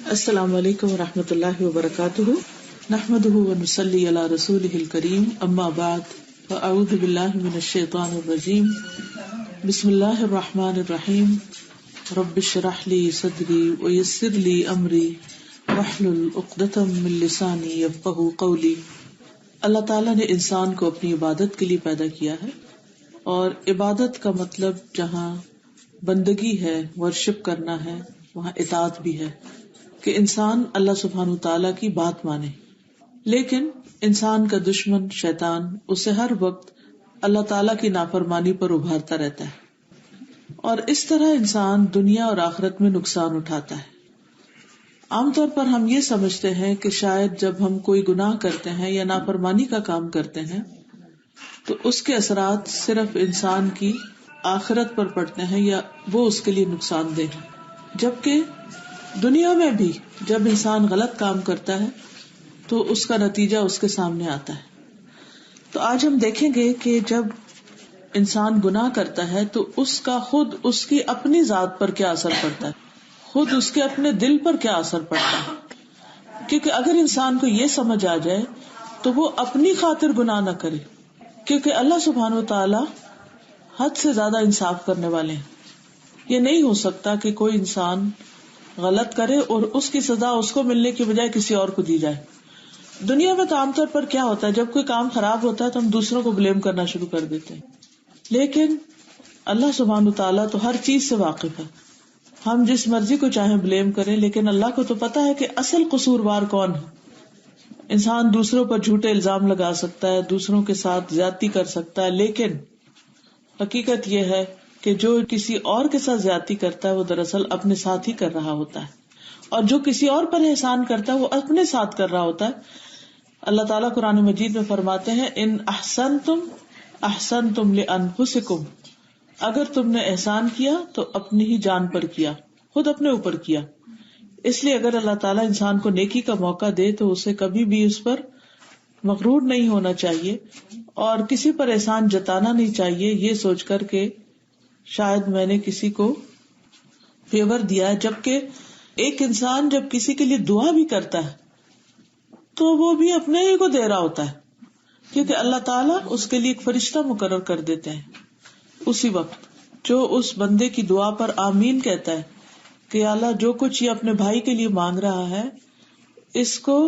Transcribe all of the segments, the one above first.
السلام علیکم ورحمۃ اللہ وبرکاتہ، نحمده ونصلی علی رسولہ الکریم، اما بعد فاعوذ باللہ من الشیطان الرجیم، بسم اللہ الرحمن الرحیم، رب اشرح لی صدری ویسر لی امری واحلل عقدۃ من لسانی یفقہوا قولی۔ اللہ تعالیٰ نے انسان کو اپنی عبادت کے لیے پیدا کیا ہے، اور عبادت کا مطلب جہاں بندگی ہے، ورشپ کرنا ہے، وہاں اطاعت بھی ہے کہ انسان اللہ سبحانہ تعالیٰ کی بات مانے۔ لیکن انسان کا دشمن شیطان اسے ہر وقت اللہ تعالیٰ کی نافرمانی پر ابھارتا رہتا ہے، اور اس طرح انسان دنیا اور آخرت میں نقصان اٹھاتا ہے۔ عام طور پر ہم یہ سمجھتے ہیں کہ شاید جب ہم کوئی گناہ کرتے ہیں یا نافرمانی کا کام کرتے ہیں تو اس کے اثرات صرف انسان کی آخرت پر پڑتے ہیں یا وہ اس کے لیے نقصان دہ ہیں، جبکہ دنیا میں بھی جب انسان غلط کام کرتا ہے تو اس کا نتیجہ اس کے سامنے آتا ہے۔ تو آج ہم دیکھیں گے کہ جب انسان گناہ کرتا ہے تو اس کا خود اس کی اپنی ذات پر کیا اثر پڑتا ہے، خود اس کے اپنے دل پر کیا اثر پڑتا ہے۔ کیونکہ اگر انسان کو یہ سمجھ آ جائے تو وہ اپنی خاطر گناہ نہ کرے، کیونکہ اللہ سبحانہ وتعالی حد سے زیادہ انصاف کرنے والے ہیں۔ یہ نہیں ہو سکتا کہ کوئی انسان غلط کرے اور اس کی سزا اس کو ملنے کی بجائے کسی اور کو دی جائے۔ دنیا میں تو عام طور پر کیا ہوتا ہے، جب کوئی کام خراب ہوتا ہے تو ہم دوسروں کو بلیم کرنا شروع کر دیتے ہیں، لیکن اللہ سبحانہ تعالیٰ تو ہر چیز سے واقف ہے۔ ہم جس مرضی کو چاہیں بلیم کریں، لیکن اللہ کو تو پتا ہے کہ اصل قصوروار کون ہے۔ انسان دوسروں پر جھوٹے الزام لگا سکتا ہے، دوسروں کے ساتھ زیادتی کر سکتا ہے، لیکن حقیقت یہ ہے کہ جو کسی اور کے ساتھ زیادتی کرتا ہے وہ دراصل اپنے ساتھ ہی کر رہا ہوتا ہے، اور جو کسی اور پر احسان کرتا ہے وہ اپنے ساتھ کر رہا ہوتا ہے۔ اللہ تعالیٰ قرآن مجید میں فرماتے ہیں، ان احسنتم احسنتم لانفسکم، اگر تم نے احسان کیا تو اپنی ہی جان پر کیا، خود اپنے اوپر کیا۔ اس لیے اگر اللہ تعالیٰ انسان کو نیکی کا موقع دے تو اسے کبھی بھی اس پر مغرور نہیں ہونا چاہیے، اور کسی پر احسان جتانا نہیں چاہیے یہ سوچ کر کہ شاید میں نے کسی کو فیور دیا ہے۔ جبکہ ایک انسان جب کسی کے لیے دعا بھی کرتا ہے تو وہ بھی اپنے ہی کو دے رہا ہوتا ہے، کیونکہ اللہ تعالیٰ اس کے لیے ایک فرشتہ مقرر کر دیتے ہیں اسی وقت، جو اس بندے کی دعا پر آمین کہتا ہے کہ اللہ جو کچھ یہ اپنے بھائی کے لیے مانگ رہا ہے اس کو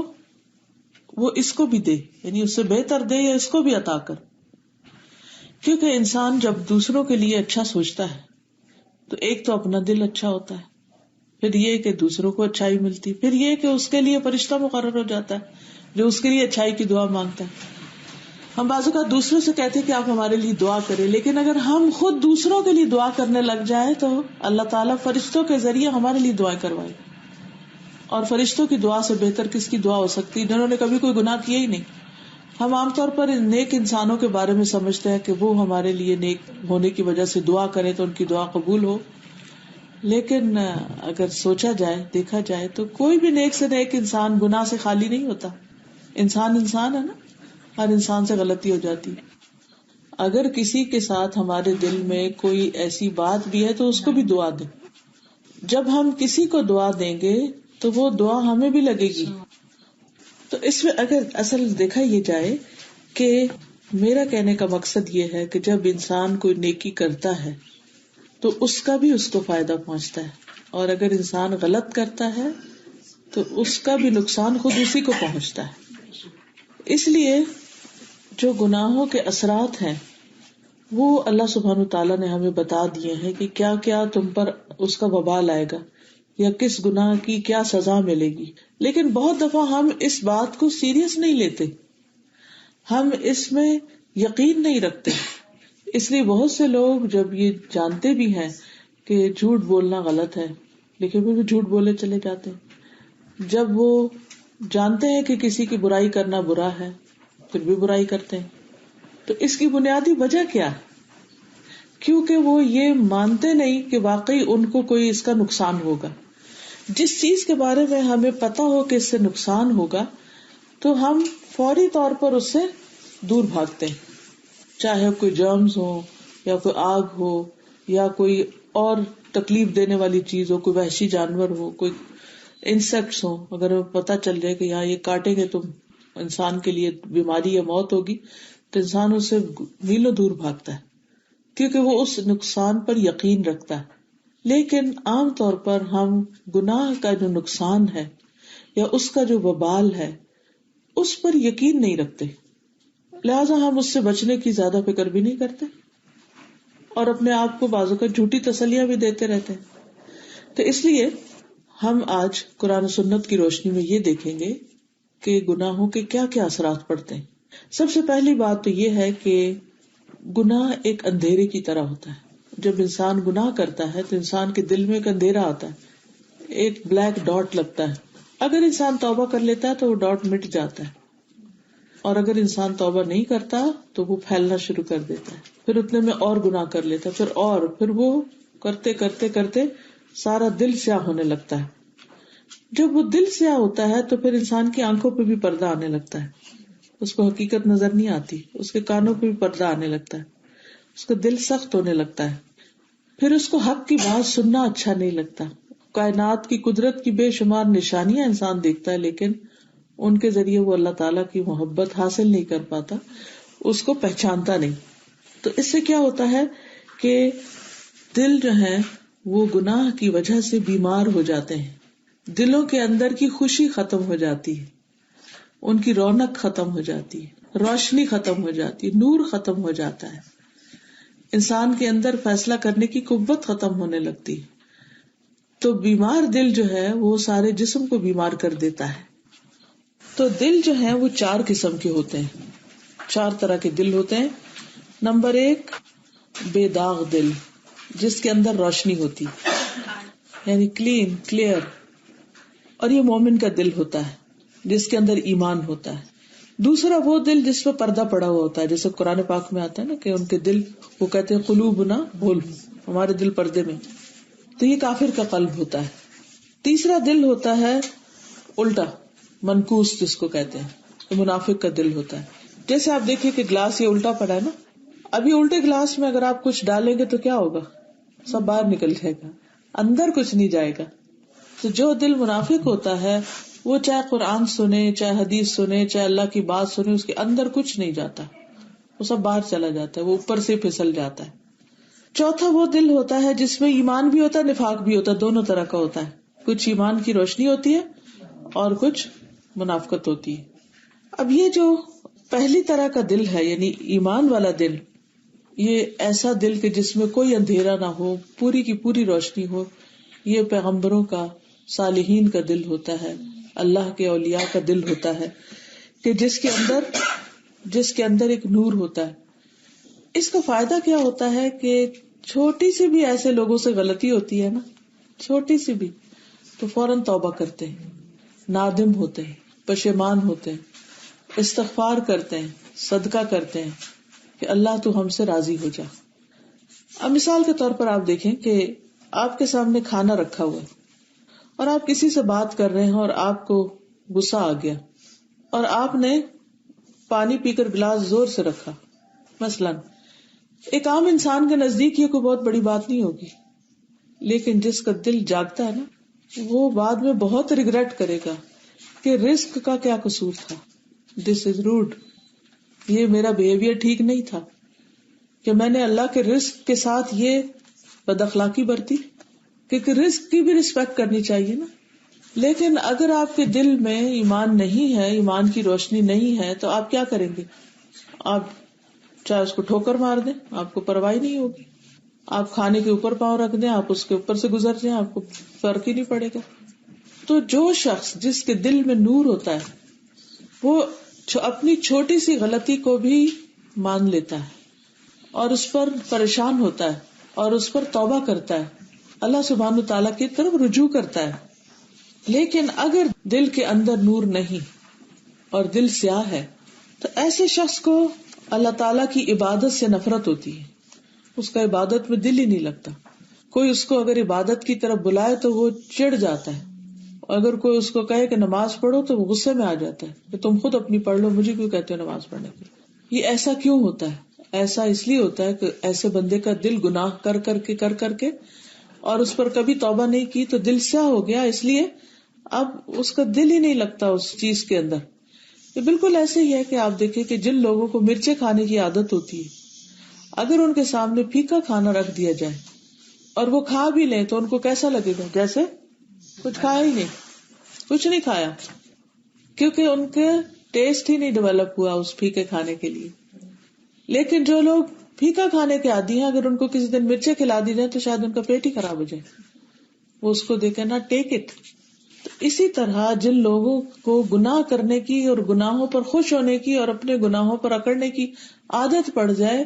وہ اس کو بھی دے، یعنی اس سے بہتر دے یا اس کو بھی عطا کر۔ کیونکہ انسان جب دوسروں کے لیے اچھا سوچتا ہے تو ایک تو اپنا دل اچھا ہوتا ہے، پھر یہ کہ دوسروں کو اچھائی ملتی، پھر یہ کہ اس کے لیے فرشتہ مقرر ہو جاتا ہے جو اس کے لیے اچھائی کی دعا مانگتا ہے۔ ہم بعض اوقات دوسروں سے کہتے ہیں کہ آپ ہمارے لیے دعا کریں، لیکن اگر ہم خود دوسروں کے لیے دعا کرنے لگ جائیں تو اللہ تعالیٰ فرشتوں کے ذریعے ہمارے لیے دعائیں کروائے، اور فرشتوں کی دعا سے بہتر کس کی دعا ہو سکتی جنہوں نے کبھی کوئی گناہ کیا ہی نہیں۔ ہم عام طور پر نیک انسانوں کے بارے میں سمجھتے ہیں کہ وہ ہمارے لیے نیک ہونے کی وجہ سے دعا کریں تو ان کی دعا قبول ہو، لیکن اگر سوچا جائے، دیکھا جائے تو کوئی بھی نیک سے نیک انسان گناہ سے خالی نہیں ہوتا۔ انسان انسان ہے نا، ہر انسان سے غلطی ہو جاتی۔ اگر کسی کے ساتھ ہمارے دل میں کوئی ایسی بات بھی ہے تو اس کو بھی دعا دیں۔ جب ہم کسی کو دعا دیں گے تو وہ دعا ہمیں بھی لگے گی۔ تو اس میں اگر اصل دیکھا یہ جائے کہ میرا کہنے کا مقصد یہ ہے کہ جب انسان کوئی نیکی کرتا ہے تو اس کا بھی اس کو فائدہ پہنچتا ہے، اور اگر انسان غلط کرتا ہے تو اس کا بھی نقصان خود اسی کو پہنچتا ہے۔ اس لیے جو گناہوں کے اثرات ہیں وہ اللہ سبحانہ تعالیٰ نے ہمیں بتا دیے ہیں کہ کیا کیا تم پر اس کا وبال آئے گا یا کس گناہ کی کیا سزا ملے گی، لیکن بہت دفعہ ہم اس بات کو سیریس نہیں لیتے، ہم اس میں یقین نہیں رکھتے۔ اس لیے بہت سے لوگ جب یہ جانتے بھی ہیں کہ جھوٹ بولنا غلط ہے لیکن وہ بھی جھوٹ بولے چلے جاتے ہیں، جب وہ جانتے ہیں کہ کسی کی برائی کرنا برا ہے پھر بھی برائی کرتے ہیں۔ تو اس کی بنیادی وجہ کیا ہے؟ کیونکہ وہ یہ مانتے نہیں کہ واقعی ان کو کوئی اس کا نقصان ہوگا۔ جس چیز کے بارے میں ہمیں پتا ہو کہ اس سے نقصان ہوگا تو ہم فوری طور پر اس سے دور بھاگتے ہیں، چاہے کوئی جرمز ہو یا کوئی آگ ہو یا کوئی اور تکلیف دینے والی چیز ہو، کوئی وحشی جانور ہو، کوئی انسیکٹس ہوں، اگر پتہ چل جائے کہ یہاں یہ کاٹیں گے تو انسان کے لیے بیماری یا موت ہوگی، تو انسان اس سے میلوں دور بھاگتا ہے کیونکہ وہ اس نقصان پر یقین رکھتا ہے. لیکن عام طور پر ہم گناہ کا جو نقصان ہے یا اس کا جو وبال ہے اس پر یقین نہیں رکھتے، لہذا ہم اس سے بچنے کی زیادہ فکر بھی نہیں کرتے اور اپنے آپ کو بعض اوقات جھوٹی تسلیاں بھی دیتے رہتے ہیں. تو اس لیے ہم آج قرآن و سنت کی روشنی میں یہ دیکھیں گے کہ گناہوں کے کیا کیا اثرات پڑتے ہیں. سب سے پہلی بات تو یہ ہے کہ گناہ ایک اندھیرے کی طرح ہوتا ہے. جب انسان گناہ کرتا ہے تو انسان کے دل میں ایک اندھیرا آتا ہے، ایک بلیک ڈاٹ لگتا ہے. اگر انسان توبہ کر لیتا ہے تو وہ ڈاٹ مٹ جاتا ہے، اور اگر انسان توبہ نہیں کرتا تو وہ پھیلنا شروع کر دیتا ہے، پھر اتنے میں اور گناہ کر لیتا ہے، پھر وہ کرتے کرتے کرتے سارا دل سیاہ ہونے لگتا ہے. جب وہ دل سیاہ ہوتا ہے تو پھر انسان کی آنکھوں پہ بھی پردہ آنے لگتا ہے، اس کو حقیقت نظر نہیں آتی، اس کے کانوں پہ بھی پردہ آنے لگتا ہے، اس کا دل سخت ہونے لگتا ہے، پھر اس کو حق کی بات سننا اچھا نہیں لگتا. کائنات کی قدرت کی بے شمار نشانیاں انسان دیکھتا ہے لیکن ان کے ذریعے وہ اللہ تعالیٰ کی محبت حاصل نہیں کر پاتا، اس کو پہچانتا نہیں. تو اس سے کیا ہوتا ہے کہ دل جو ہے وہ گناہ کی وجہ سے بیمار ہو جاتے ہیں، دلوں کے اندر کی خوشی ختم ہو جاتی ہے، ان کی رونق ختم ہو جاتی ہے، روشنی ختم ہو جاتی ہے، نور ختم ہو جاتا ہے، انسان کے اندر فیصلہ کرنے کی قوت ختم ہونے لگتی ہے. تو بیمار دل جو ہے وہ سارے جسم کو بیمار کر دیتا ہے. تو دل جو ہے وہ 4 قسم کے ہوتے ہیں، 4 طرح کے دل ہوتے ہیں. نمبر 1 بے داغ دل، جس کے اندر روشنی ہوتی یعنی کلین کلیئر، اور یہ مومن کا دل ہوتا ہے جس کے اندر ایمان ہوتا ہے. دوسرا وہ دل جس پہ پردہ پڑا ہوا ہوتا ہے، جیسے قرآن پاک میں آتا ہے نا کہ ان کے دل، وہ کہتے ہیں قلوبنا غلف، ہمارے دل پردے میں، تو یہ کافر کا قلب ہوتا ہے. تیسرا دل ہوتا ہے الٹا، منکوس جس کو کہتے ہیں، یہ منافق کا دل ہوتا ہے. جیسے آپ دیکھیں کہ گلاس یہ الٹا پڑا ہے نا، ابھی الٹے گلاس میں اگر آپ کچھ ڈالیں گے تو کیا ہوگا، سب باہر نکل جائے گا، اندر کچھ نہیں جائے گا. تو جو دل منافق ہوتا ہے وہ چاہے قرآن سنے، چاہے حدیث سنے، چاہے اللہ کی بات سنے، اس کے اندر کچھ نہیں جاتا، وہ سب باہر چلا جاتا ہے، وہ اوپر سے پھسل جاتا ہے. چوتھا وہ دل ہوتا ہے جس میں ایمان بھی ہوتا ہے، نفاق بھی ہوتا ہے، دونوں طرح کا ہوتا ہے. کچھ ایمان کی روشنی ہوتی ہے اور کچھ منافقت ہوتی ہے. اب یہ جو پہلی طرح کا دل ہے یعنی ایمان والا دل، یہ ایسا دل کہ جس میں کوئی اندھیرا نہ ہو، پوری کی پوری روشنی ہو، یہ پیغمبروں کا، صالحین کا دل ہوتا ہے، اللہ کے اولیاء کا دل ہوتا ہے کہ جس کے اندر ایک نور ہوتا ہے. اس کا فائدہ کیا ہوتا ہے کہ چھوٹی سی بھی ایسے لوگوں سے غلطی ہوتی ہے نا، چھوٹی سی بھی، تو فوراً توبہ کرتے ہیں، نادم ہوتے ہیں، پشیمان ہوتے ہیں، استغفار کرتے ہیں، صدقہ کرتے ہیں کہ اللہ تو ہم سے راضی ہو جا. اب مثال کے طور پر آپ دیکھیں کہ آپ کے سامنے کھانا رکھا ہوا ہے اور آپ کسی سے بات کر رہے ہیں اور آپ کو غصہ آ گیا اور آپ نے پانی پی کر گلاس زور سے رکھا. مثلاً ایک عام انسان کے نزدیک یہ کوئی بہت بڑی بات نہیں ہوگی، لیکن جس کا دل جاگتا ہے نا وہ بعد میں بہت ریگریٹ کرے گا کہ رزق کا کیا قصور تھا، دس از روڈ، یہ میرا بیہیویئر ٹھیک نہیں تھا کہ میں نے اللہ کے رزق کے ساتھ یہ بد اخلاقی برتی، کیونکہ رزق کی بھی رسپیکٹ کرنی چاہیے نا. لیکن اگر آپ کے دل میں ایمان نہیں ہے، ایمان کی روشنی نہیں ہے، تو آپ کیا کریں گے؟ آپ چاہے اس کو ٹھوکر مار دیں، آپ کو پرواہ نہیں ہوگی، آپ کھانے کے اوپر پاؤں رکھ دیں، آپ اس کے اوپر سے گزر جائیں، آپ کو فرق ہی نہیں پڑے گا. تو جو شخص جس کے دل میں نور ہوتا ہے وہ اپنی چھوٹی سی غلطی کو بھی مان لیتا ہے اور اس پر پریشان ہوتا ہے اور اس پر توبہ کرتا ہے، اللہ سبحانہ تعالیٰ کی طرف رجوع کرتا ہے. لیکن اگر دل کے اندر نور نہیں اور دل سیاہ ہے تو ایسے شخص کو اللہ تعالیٰ کی عبادت سے نفرت ہوتی ہے، اس کا عبادت میں دل ہی نہیں لگتا. کوئی اس کو اگر عبادت کی طرف بلائے تو وہ چڑ جاتا ہے، اگر کوئی اس کو کہے کہ نماز پڑھو تو وہ غصے میں آ جاتا ہے کہ تم خود اپنی پڑھ لو، مجھے کیوں کہتے ہو نماز پڑھنے کے. یہ ایسا کیوں ہوتا ہے؟ ایسا اس لیے ہوتا ہے کہ ایسے بندے کا دل گناہ کر کر کے اور اس پر کبھی توبہ نہیں کی تو دل سیاہ ہو گیا، اس لیے اب اس کا دل ہی نہیں لگتا اس چیز کے اندر. یہ بالکل ایسے ہی ہے کہ آپ دیکھیں کہ جن لوگوں کو مرچیں کھانے کی عادت ہوتی ہے، اگر ان کے سامنے پھیکا کھانا رکھ دیا جائے اور وہ کھا بھی لیں تو ان کو کیسا لگے گا؟ جیسے کچھ کھایا ہی نہیں، کچھ نہیں کھایا، کیونکہ ان کے ٹیسٹ ہی نہیں ڈیولپ ہوا اس پھیکے کھانے کے لیے. لیکن جو لوگ پھیکا کھانے کے عادی ہیں، اگر ان کو کسی دن مرچیں کھلا دی جائیں تو شاید ان کا پیٹ ہی خراب ہو جائے، وہ اس کو دیکھے نا ٹیک اٹ. تو اسی طرح جن لوگوں کو گناہ کرنے کی اور گناہوں پر خوش ہونے کی اور اپنے گناہوں پر اکڑنے کی عادت پڑ جائے،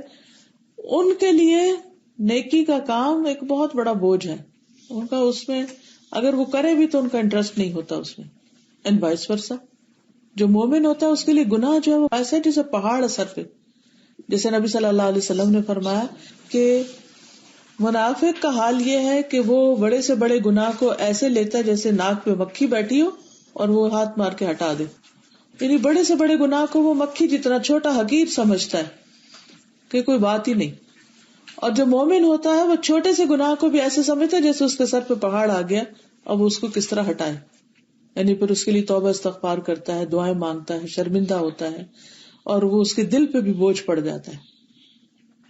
ان کے لیے نیکی کا کام ایک بہت بڑا بوجھ ہے. ان کا اس میں اگر وہ کرے بھی تو ان کا انٹرسٹ نہیں ہوتا اس میں. اینڈ وائس ورسا، جو مومن ہوتا ہے اس کے لیے گناہ جو ہے وہ ایسا جیسے پہاڑ سر پہ. جیسے نبی صلی اللہ علیہ وسلم نے فرمایا کہ منافق کا حال یہ ہے کہ وہ بڑے سے بڑے گناہ کو ایسے لیتا ہے جیسے ناک پہ مکھی بیٹھی ہو اور وہ ہاتھ مار کے ہٹا دے. یعنی بڑے سے بڑے گناہ کو وہ مکھی جتنا چھوٹا حقیر سمجھتا ہے کہ کوئی بات ہی نہیں. اور جو مومن ہوتا ہے وہ چھوٹے سے گناہ کو بھی ایسے سمجھتا ہے جیسے اس کے سر پہ پہاڑ آ گیا، اب وہ اس کو کس طرح ہٹائے. یعنی پھر اس کے لیے توبہ استغفار کرتا ہے، دعائیں مانگتا ہے، شرمندہ ہوتا ہے، اور وہ اس کے دل پہ بھی بوجھ پڑ جاتا ہے.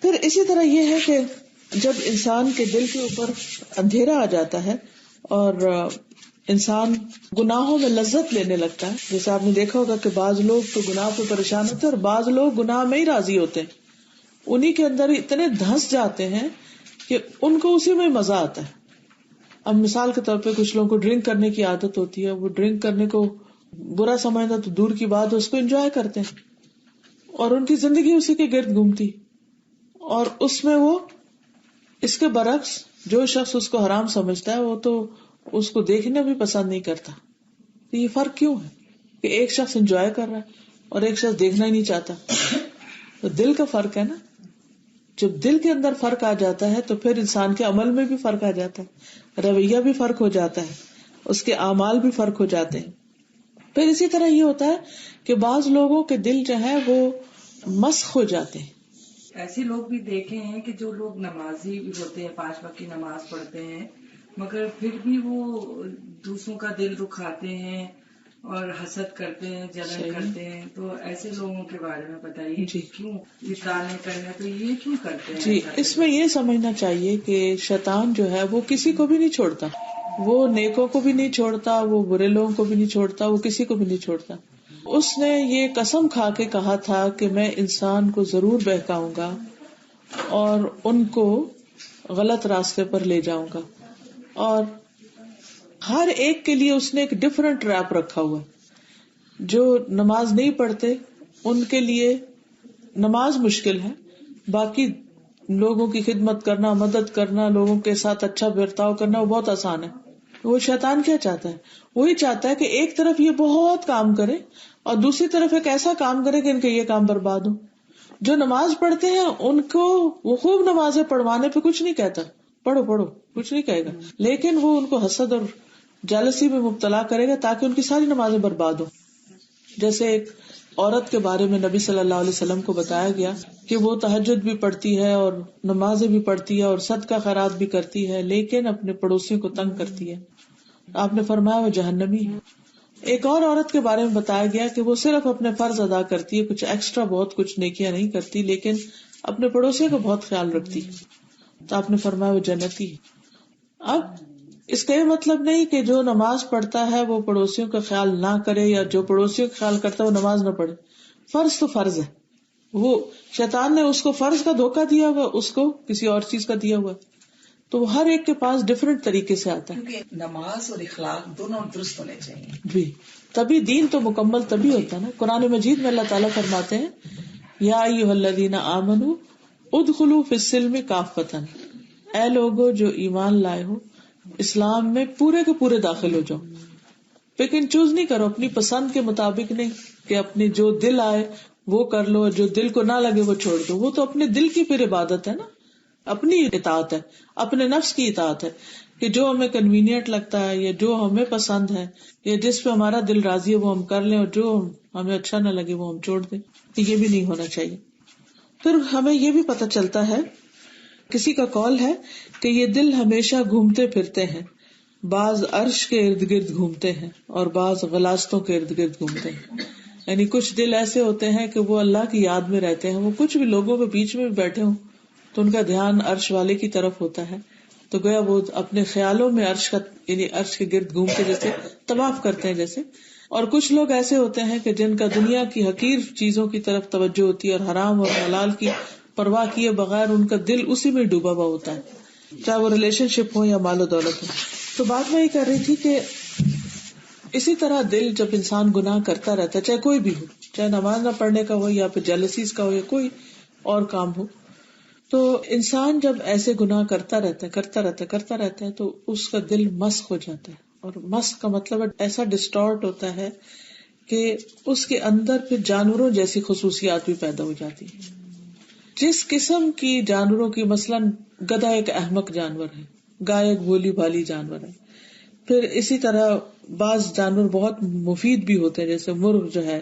پھر اسی طرح یہ ہے کہ جب انسان کے دل کے اوپر اندھیرا آ جاتا ہے اور انسان گناہوں میں لذت لینے لگتا ہے، جیسے آپ نے دیکھا ہوگا کہ بعض لوگ تو گناہ پہ پریشان ہوتے ہیں اور بعض لوگ گناہ میں ہی راضی ہوتے ہیں، انہی کے اندر اتنے دھنس جاتے ہیں کہ ان کو اسی میں مزہ آتا ہے. اب مثال کے طور پہ کچھ لوگوں کو ڈرنک کرنے کی عادت ہوتی ہے، وہ ڈرنک کرنے کو برا سمجھنا تو دور کی بات ہے، اس کو انجوائے کرتے ہیں اور ان کی زندگی اسی کے گرد گھومتی. اور اس میں وہ اس کے برعکس جو شخص اس کو حرام سمجھتا ہے وہ تو اس کو دیکھنا بھی پسند نہیں کرتا. تو یہ فرق کیوں ہے کہ ایک شخص انجوائے کر رہا ہے اور ایک شخص دیکھنا ہی نہیں چاہتا؟ تو دل کا فرق ہے نا. جب دل کے اندر فرق آ جاتا ہے تو پھر انسان کے عمل میں بھی فرق آ جاتا ہے، رویہ بھی فرق ہو جاتا ہے، اس کے اعمال بھی فرق ہو جاتے ہیں. پھر اسی طرح یہ ہوتا ہے کہ بعض لوگوں کے دل جو ہے وہ مسخ ہو جاتے ہیں. ایسے لوگ بھی دیکھے ہیں کہ جو لوگ نمازی بھی ہوتے ہیں، 5 وقت کی نماز پڑھتے ہیں، مگر پھر بھی وہ دوسروں کا دل دکھاتے ہیں اور حسد کرتے ہیں، جلن کرتے ہیں. تو ایسے لوگوں کے بارے میں بتائیے جی. کیوں یہ تانے کرنے تو یہ کیوں کرتے ہیں؟ جی، اس میں یہ سمجھنا چاہیے کہ شیطان جو ہے وہ کسی کو بھی نہیں چھوڑتا، وہ نیکوں کو بھی نہیں چھوڑتا، وہ برے لوگوں کو بھی نہیں چھوڑتا، وہ کسی کو بھی نہیں چھوڑتا. اس نے یہ قسم کھا کے کہا تھا کہ میں انسان کو ضرور بہکاؤں گا اور ان کو غلط راستے پر لے جاؤں گا. اور ہر ایک کے لیے اس نے ایک ڈفرنٹ ٹریپ رکھا ہوا. جو نماز نہیں پڑھتے ان کے لیے نماز مشکل ہے، باقی لوگوں کی خدمت کرنا، مدد کرنا، لوگوں کے ساتھ اچھا برتاؤ کرنا وہ بہت آسان ہے. وہ شیطان کیا چاہتا ہے؟ وہی چاہتا ہے کہ ایک طرف یہ بہت کام کرے اور دوسری طرف ایک ایسا کام کرے کہ ان کے یہ کام برباد ہو. جو نماز پڑھتے ہیں ان کو وہ خوب نمازیں پڑھوانے پہ کچھ نہیں کہتا، پڑھو پڑھو کچھ نہیں کہے گا، لیکن وہ ان کو حسد اور جالسی میں مبتلا کرے گا تاکہ ان کی ساری نمازیں برباد ہو. جیسے ایک عورت کے بارے میں نبی صلی اللہ علیہ وسلم کو بتایا گیا کہ وہ تہجد بھی پڑھتی ہے اور نمازیں بھی پڑھتی ہے اور صدقہ خیرات بھی کرتی ہے، لیکن اپنے پڑوسیوں کو تنگ کرتی ہے. آپ نے فرمایا وہ جہنمی ہے. ایک اور عورت کے بارے میں بتایا گیا کہ وہ صرف اپنے فرض ادا کرتی ہے، کچھ ایکسٹرا بہت کچھ نیکیاں نہیں کرتی، لیکن اپنے پڑوسیوں کا بہت خیال رکھتی ہے. تو آپ نے فرمایا وہ جنتی ہے. اب اس کا یہ مطلب نہیں کہ جو نماز پڑھتا ہے وہ پڑوسیوں کا خیال نہ کرے، یا جو پڑوسیوں کا خیال کرتا ہے وہ نماز نہ پڑھے. فرض تو فرض ہے. وہ شیطان نے اس کو فرض کا دھوکہ دیا ہوا، اس کو کسی اور چیز کا دیا ہوا. تو وہ ہر ایک کے پاس ڈفرینٹ طریقے سے آتا ہے، کیونکہ نماز اور اخلاق دونوں درست ہونے چاہیے. جی، تبھی دین تو مکمل تبھی ہوتا ہے نا. قرآن مجید میں اللہ تعالیٰ فرماتے ہیں یا ایھا الذین آمنوا ادخلوا فی السلم کافۃ، اے لوگو جو ایمان لائے ہو اسلام میں پورے کے پورے داخل ہو جاؤ. لیکن چوز نہیں کرو، اپنی پسند کے مطابق نہیں کہ اپنی جو دل آئے وہ کر لو، جو دل کو نہ لگے وہ چھوڑ دو. وہ تو اپنے دل کی پھر عبادت ہے نا، اپنی اطاعت ہے، اپنے نفس کی اطاعت ہے کہ جو ہمیں کنوینئنٹ لگتا ہے یا جو ہمیں پسند ہے یا جس پہ ہمارا دل راضی ہے وہ ہم کر لیں، اور جو ہمیں اچھا نہ لگے وہ ہم چھوڑ دیں. تو یہ بھی نہیں ہونا چاہیے. پھر ہمیں یہ بھی پتہ چلتا ہے، کسی کا قول ہے کہ یہ دل ہمیشہ گھومتے پھرتے ہیں بعض عرش کے ارد گرد گھومتے ہیں اور بعض غلاستوں کے ارد گرد گھومتے ہیں. یعنی کچھ دل ایسے ہوتے ہیں کہ وہ اللہ کی یاد میں رہتے ہیں، وہ کچھ بھی لوگوں کے بیچ میں بھی بیٹھے ہوں تو ان کا دھیان عرش والے کی طرف ہوتا ہے، تو گویا وہ اپنے خیالوں میں عرش کا یعنی عرش کے گرد گھومتے جیسے طواف کرتے ہیں جیسے. اور کچھ لوگ ایسے ہوتے ہیں کہ جن کا دنیا کی حقیر چیزوں کی طرف توجہ ہوتی ہے اور حرام اور حلال کی پرواہ کیے بغیر ان کا دل اسی میں ڈوبا ہوا ہوتا ہے، چاہے وہ ریلیشن شپ ہو یا مال و دولت ہو. تو بات میں یہ کر رہی تھی کہ اسی طرح دل جب انسان گناہ کرتا رہتا ہے، چاہے کوئی بھی ہو، چاہے نماز نہ پڑھنے کا ہو یا پھر جیلسیز کا ہو یا کوئی اور کام ہو، تو انسان جب ایسے گناہ کرتا رہتا ہے تو اس کا دل مسخ ہو جاتا ہے. اور مسخ کا مطلب ایسا ڈسٹارٹ ہوتا ہے کہ اس کے اندر پھر جانوروں جیسی خصوصیات بھی پیدا ہو جاتی ہیں. جس قسم کی جانوروں کی مثلاً گدھا ایک احمق جانور ہے، گائے ایک بھولی بھالی جانور ہے. پھر اسی طرح بعض جانور بہت مفید بھی ہوتے ہیں، جیسے مرغ جو ہے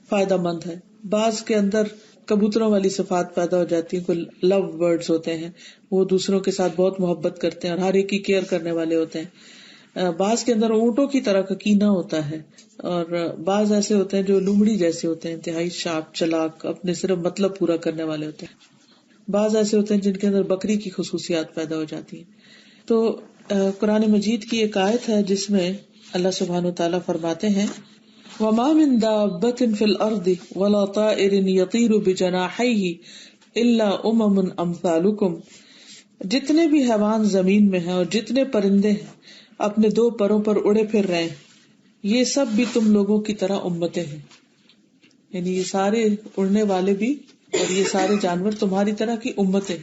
فائدہ مند ہے. بعض کے اندر کبوتروں والی صفات پیدا ہو جاتی ہیں، کوئی لو برڈز ہوتے ہیں، وہ دوسروں کے ساتھ بہت محبت کرتے ہیں اور ہر ایک کی کیئر کرنے والے ہوتے ہیں. بعض کے اندر اونٹوں کی طرح کا کینہ ہوتا ہے، اور بعض ایسے ہوتے ہیں جو لومڑی جیسے ہوتے ہیں، انتہائی شارپ چلاک، اپنے صرف مطلب پورا کرنے والے ہوتے ہیں. بعض ایسے ہوتے ہیں جن کے اندر بکری کی خصوصیات پیدا ہو جاتی ہیں. تو قرآن مجید کی ایک آیت ہے جس میں اللہ سبحانہ وتعالیٰ فرماتے ہیں وَمَا مِن دَابَّةٍ فِي الْأَرْضِ وَلَا طَائِرٍ يَطِيرُ بِجَنَاحَيْهِ إِلَّا أُمَمٌ أَمْثَالُكُمْ، جتنے بھی حیوان زمین میں ہیں اور جتنے پرندے ہیں اپنے دو پروں پر اڑے پھر رہے ہیں، یہ سب بھی تم لوگوں کی طرح امتیں ہیں. یعنی یہ سارے اڑنے والے بھی اور یہ سارے جانور تمہاری طرح کی امتیں.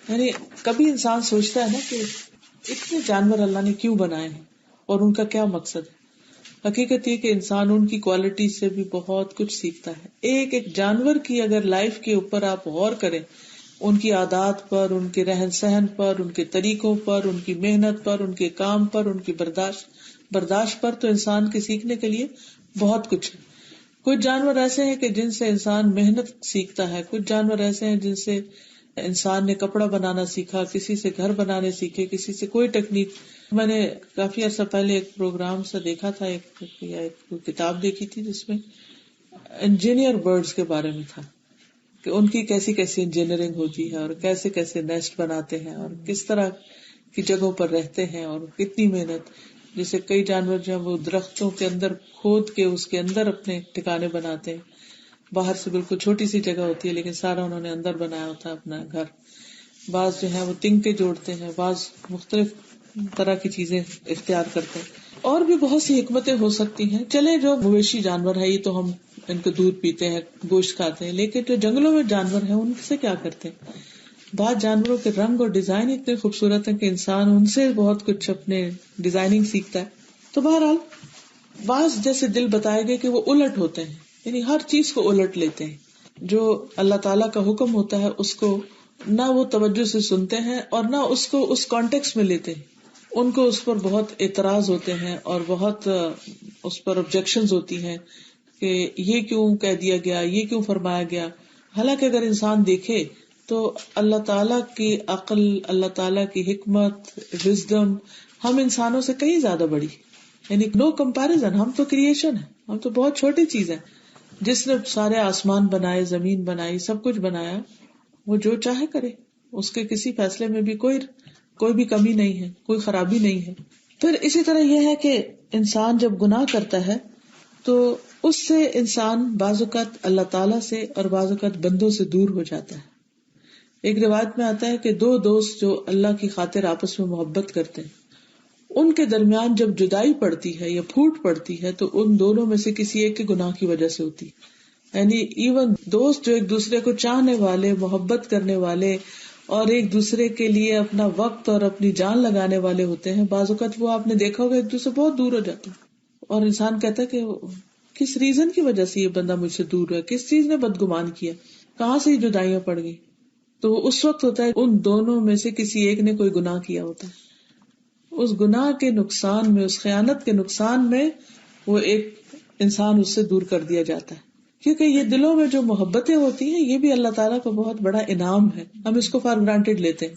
یعنی کبھی انسان سوچتا ہے نا کہ اتنے جانور اللہ نے کیوں بنائے ہیں اور ان کا کیا مقصد ہے. حقیقت یہ کہ انسان ان کی کوالٹی سے بھی بہت کچھ سیکھتا ہے. ایک ایک جانور کی اگر لائف کے اوپر آپ غور کریں، ان کی عادات پر، ان کے رہن سہن پر، ان کے طریقوں پر، ان کی محنت پر، ان کے کام پر، ان کی برداشت پر، تو انسان کے سیکھنے کے لیے بہت کچھ ہے. کچھ جانور ایسے ہیں کہ جن سے انسان محنت سیکھتا ہے، کچھ جانور ایسے ہیں جن سے انسان نے کپڑا بنانا سیکھا، کسی سے گھر بنانے سیکھے، کسی سے کوئی ٹیکنیک. میں نے کافی عرصہ پہلے ایک پروگرام سے دیکھا تھا، ایک کتاب دیکھی تھی جس میں انجینئر برڈز کے بارے میں تھا کہ ان کی کیسی کیسی انجینئرنگ ہوتی ہے اور کیسے کیسے نیسٹ بناتے ہیں اور کس طرح کی جگہوں پر رہتے ہیں اور کتنی محنت. جیسے کئی جانور جو ہیں وہ درختوں کے اندر کھود کے اس کے اندر اپنے ٹھکانے بناتے ہیں. باہر سے بالکل چھوٹی سی جگہ ہوتی ہے لیکن سارا انہوں نے اندر بنایا ہوتا ہے اپنا گھر. بعض جو ہیں وہ تنکے جوڑتے ہیں، بعض مختلف طرح کی چیزیں اختیار کرتے ہیں. اور بھی بہت سی حکمتیں ہو سکتی ہیں. چلے جو مویشی جانور ہے یہ تو ہم ان کو دودھ پیتے ہیں، گوشت کھاتے ہیں، لیکن جو جنگلوں میں جانور ہیں ان سے کیا کرتے ہیں. بعض جانوروں کے رنگ اور ڈیزائن اتنے خوبصورت ہیں کہ انسان ان سے بہت کچھ اپنے ڈیزائننگ سیکھتا ہے. تو بہرحال بعض جیسے دل بتائے گئے کہ وہ الٹ ہوتے ہیں، یعنی ہر چیز کو الٹ لیتے ہیں. جو اللہ تعالیٰ کا حکم ہوتا ہے اس کو نہ وہ توجہ سے سنتے ہیں اور نہ اس کو اس کانٹیکس میں لیتے ہیں. ان کو اس پر بہت اعتراض ہوتے ہیں اور بہت اس پر آبجیکشنز ہوتی ہیں کہ یہ کیوں کہہ دیا گیا، یہ کیوں فرمایا گیا. حالانکہ اگر انسان دیکھے تو اللہ تعالیٰ کی عقل، اللہ تعالیٰ کی حکمت، وزڈم ہم انسانوں سے کہیں زیادہ بڑی. یعنی نو کمپیریزن. ہم تو کریشن ہے، ہم تو بہت چھوٹی چیز ہے. جس نے سارے آسمان بنائے، زمین بنائی، سب کچھ بنایا، وہ جو چاہے کرے. اس کے کسی فیصلے میں بھی کوئی بھی کمی نہیں ہے، کوئی خرابی نہیں ہے. پھر اسی طرح یہ ہے کہ انسان جب گناہ کرتا ہے تو اس سے انسان بعض اوقات اللہ تعالیٰ سے اور بعض اوقات بندوں سے دور ہو جاتا ہے. ایک روایت میں آتا ہے کہ دو دوست جو اللہ کی خاطر آپس میں محبت کرتے ہیں، ان کے درمیان جب جدائی پڑتی ہے یا پھوٹ پڑتی ہے تو ان دونوں میں سے کسی ایک کے گناہ کی وجہ سے ہوتی. یعنی ایون دوست جو ایک دوسرے کو چاہنے والے، محبت کرنے والے اور ایک دوسرے کے لیے اپنا وقت اور اپنی جان لگانے والے ہوتے ہیں، بعض اوقات وہ آپ نے دیکھا ہوگا ایک دوسرے بہت دور ہو جاتے ہیں اور انسان کہتا ہے کہ کس ریزن کی وجہ سے یہ بندہ مجھ سے دور ہے، کس چیز نے بدگمان کیا، کہاں سے یہ جدائیاں پڑ گئی. تو اس وقت ہوتا ہے ان دونوں میں سے کسی ایک نے کوئی گناہ کیا ہوتا ہے. اس گناہ کے نقصان میں، اس خیانت کے نقصان میں وہ ایک انسان اس سے دور کر دیا جاتا ہے. کیونکہ یہ دلوں میں جو محبتیں ہوتی ہیں یہ بھی اللہ تعالیٰ کا بہت بڑا انعام ہے. ہم اس کو فار گرانٹیڈ لیتے ہیں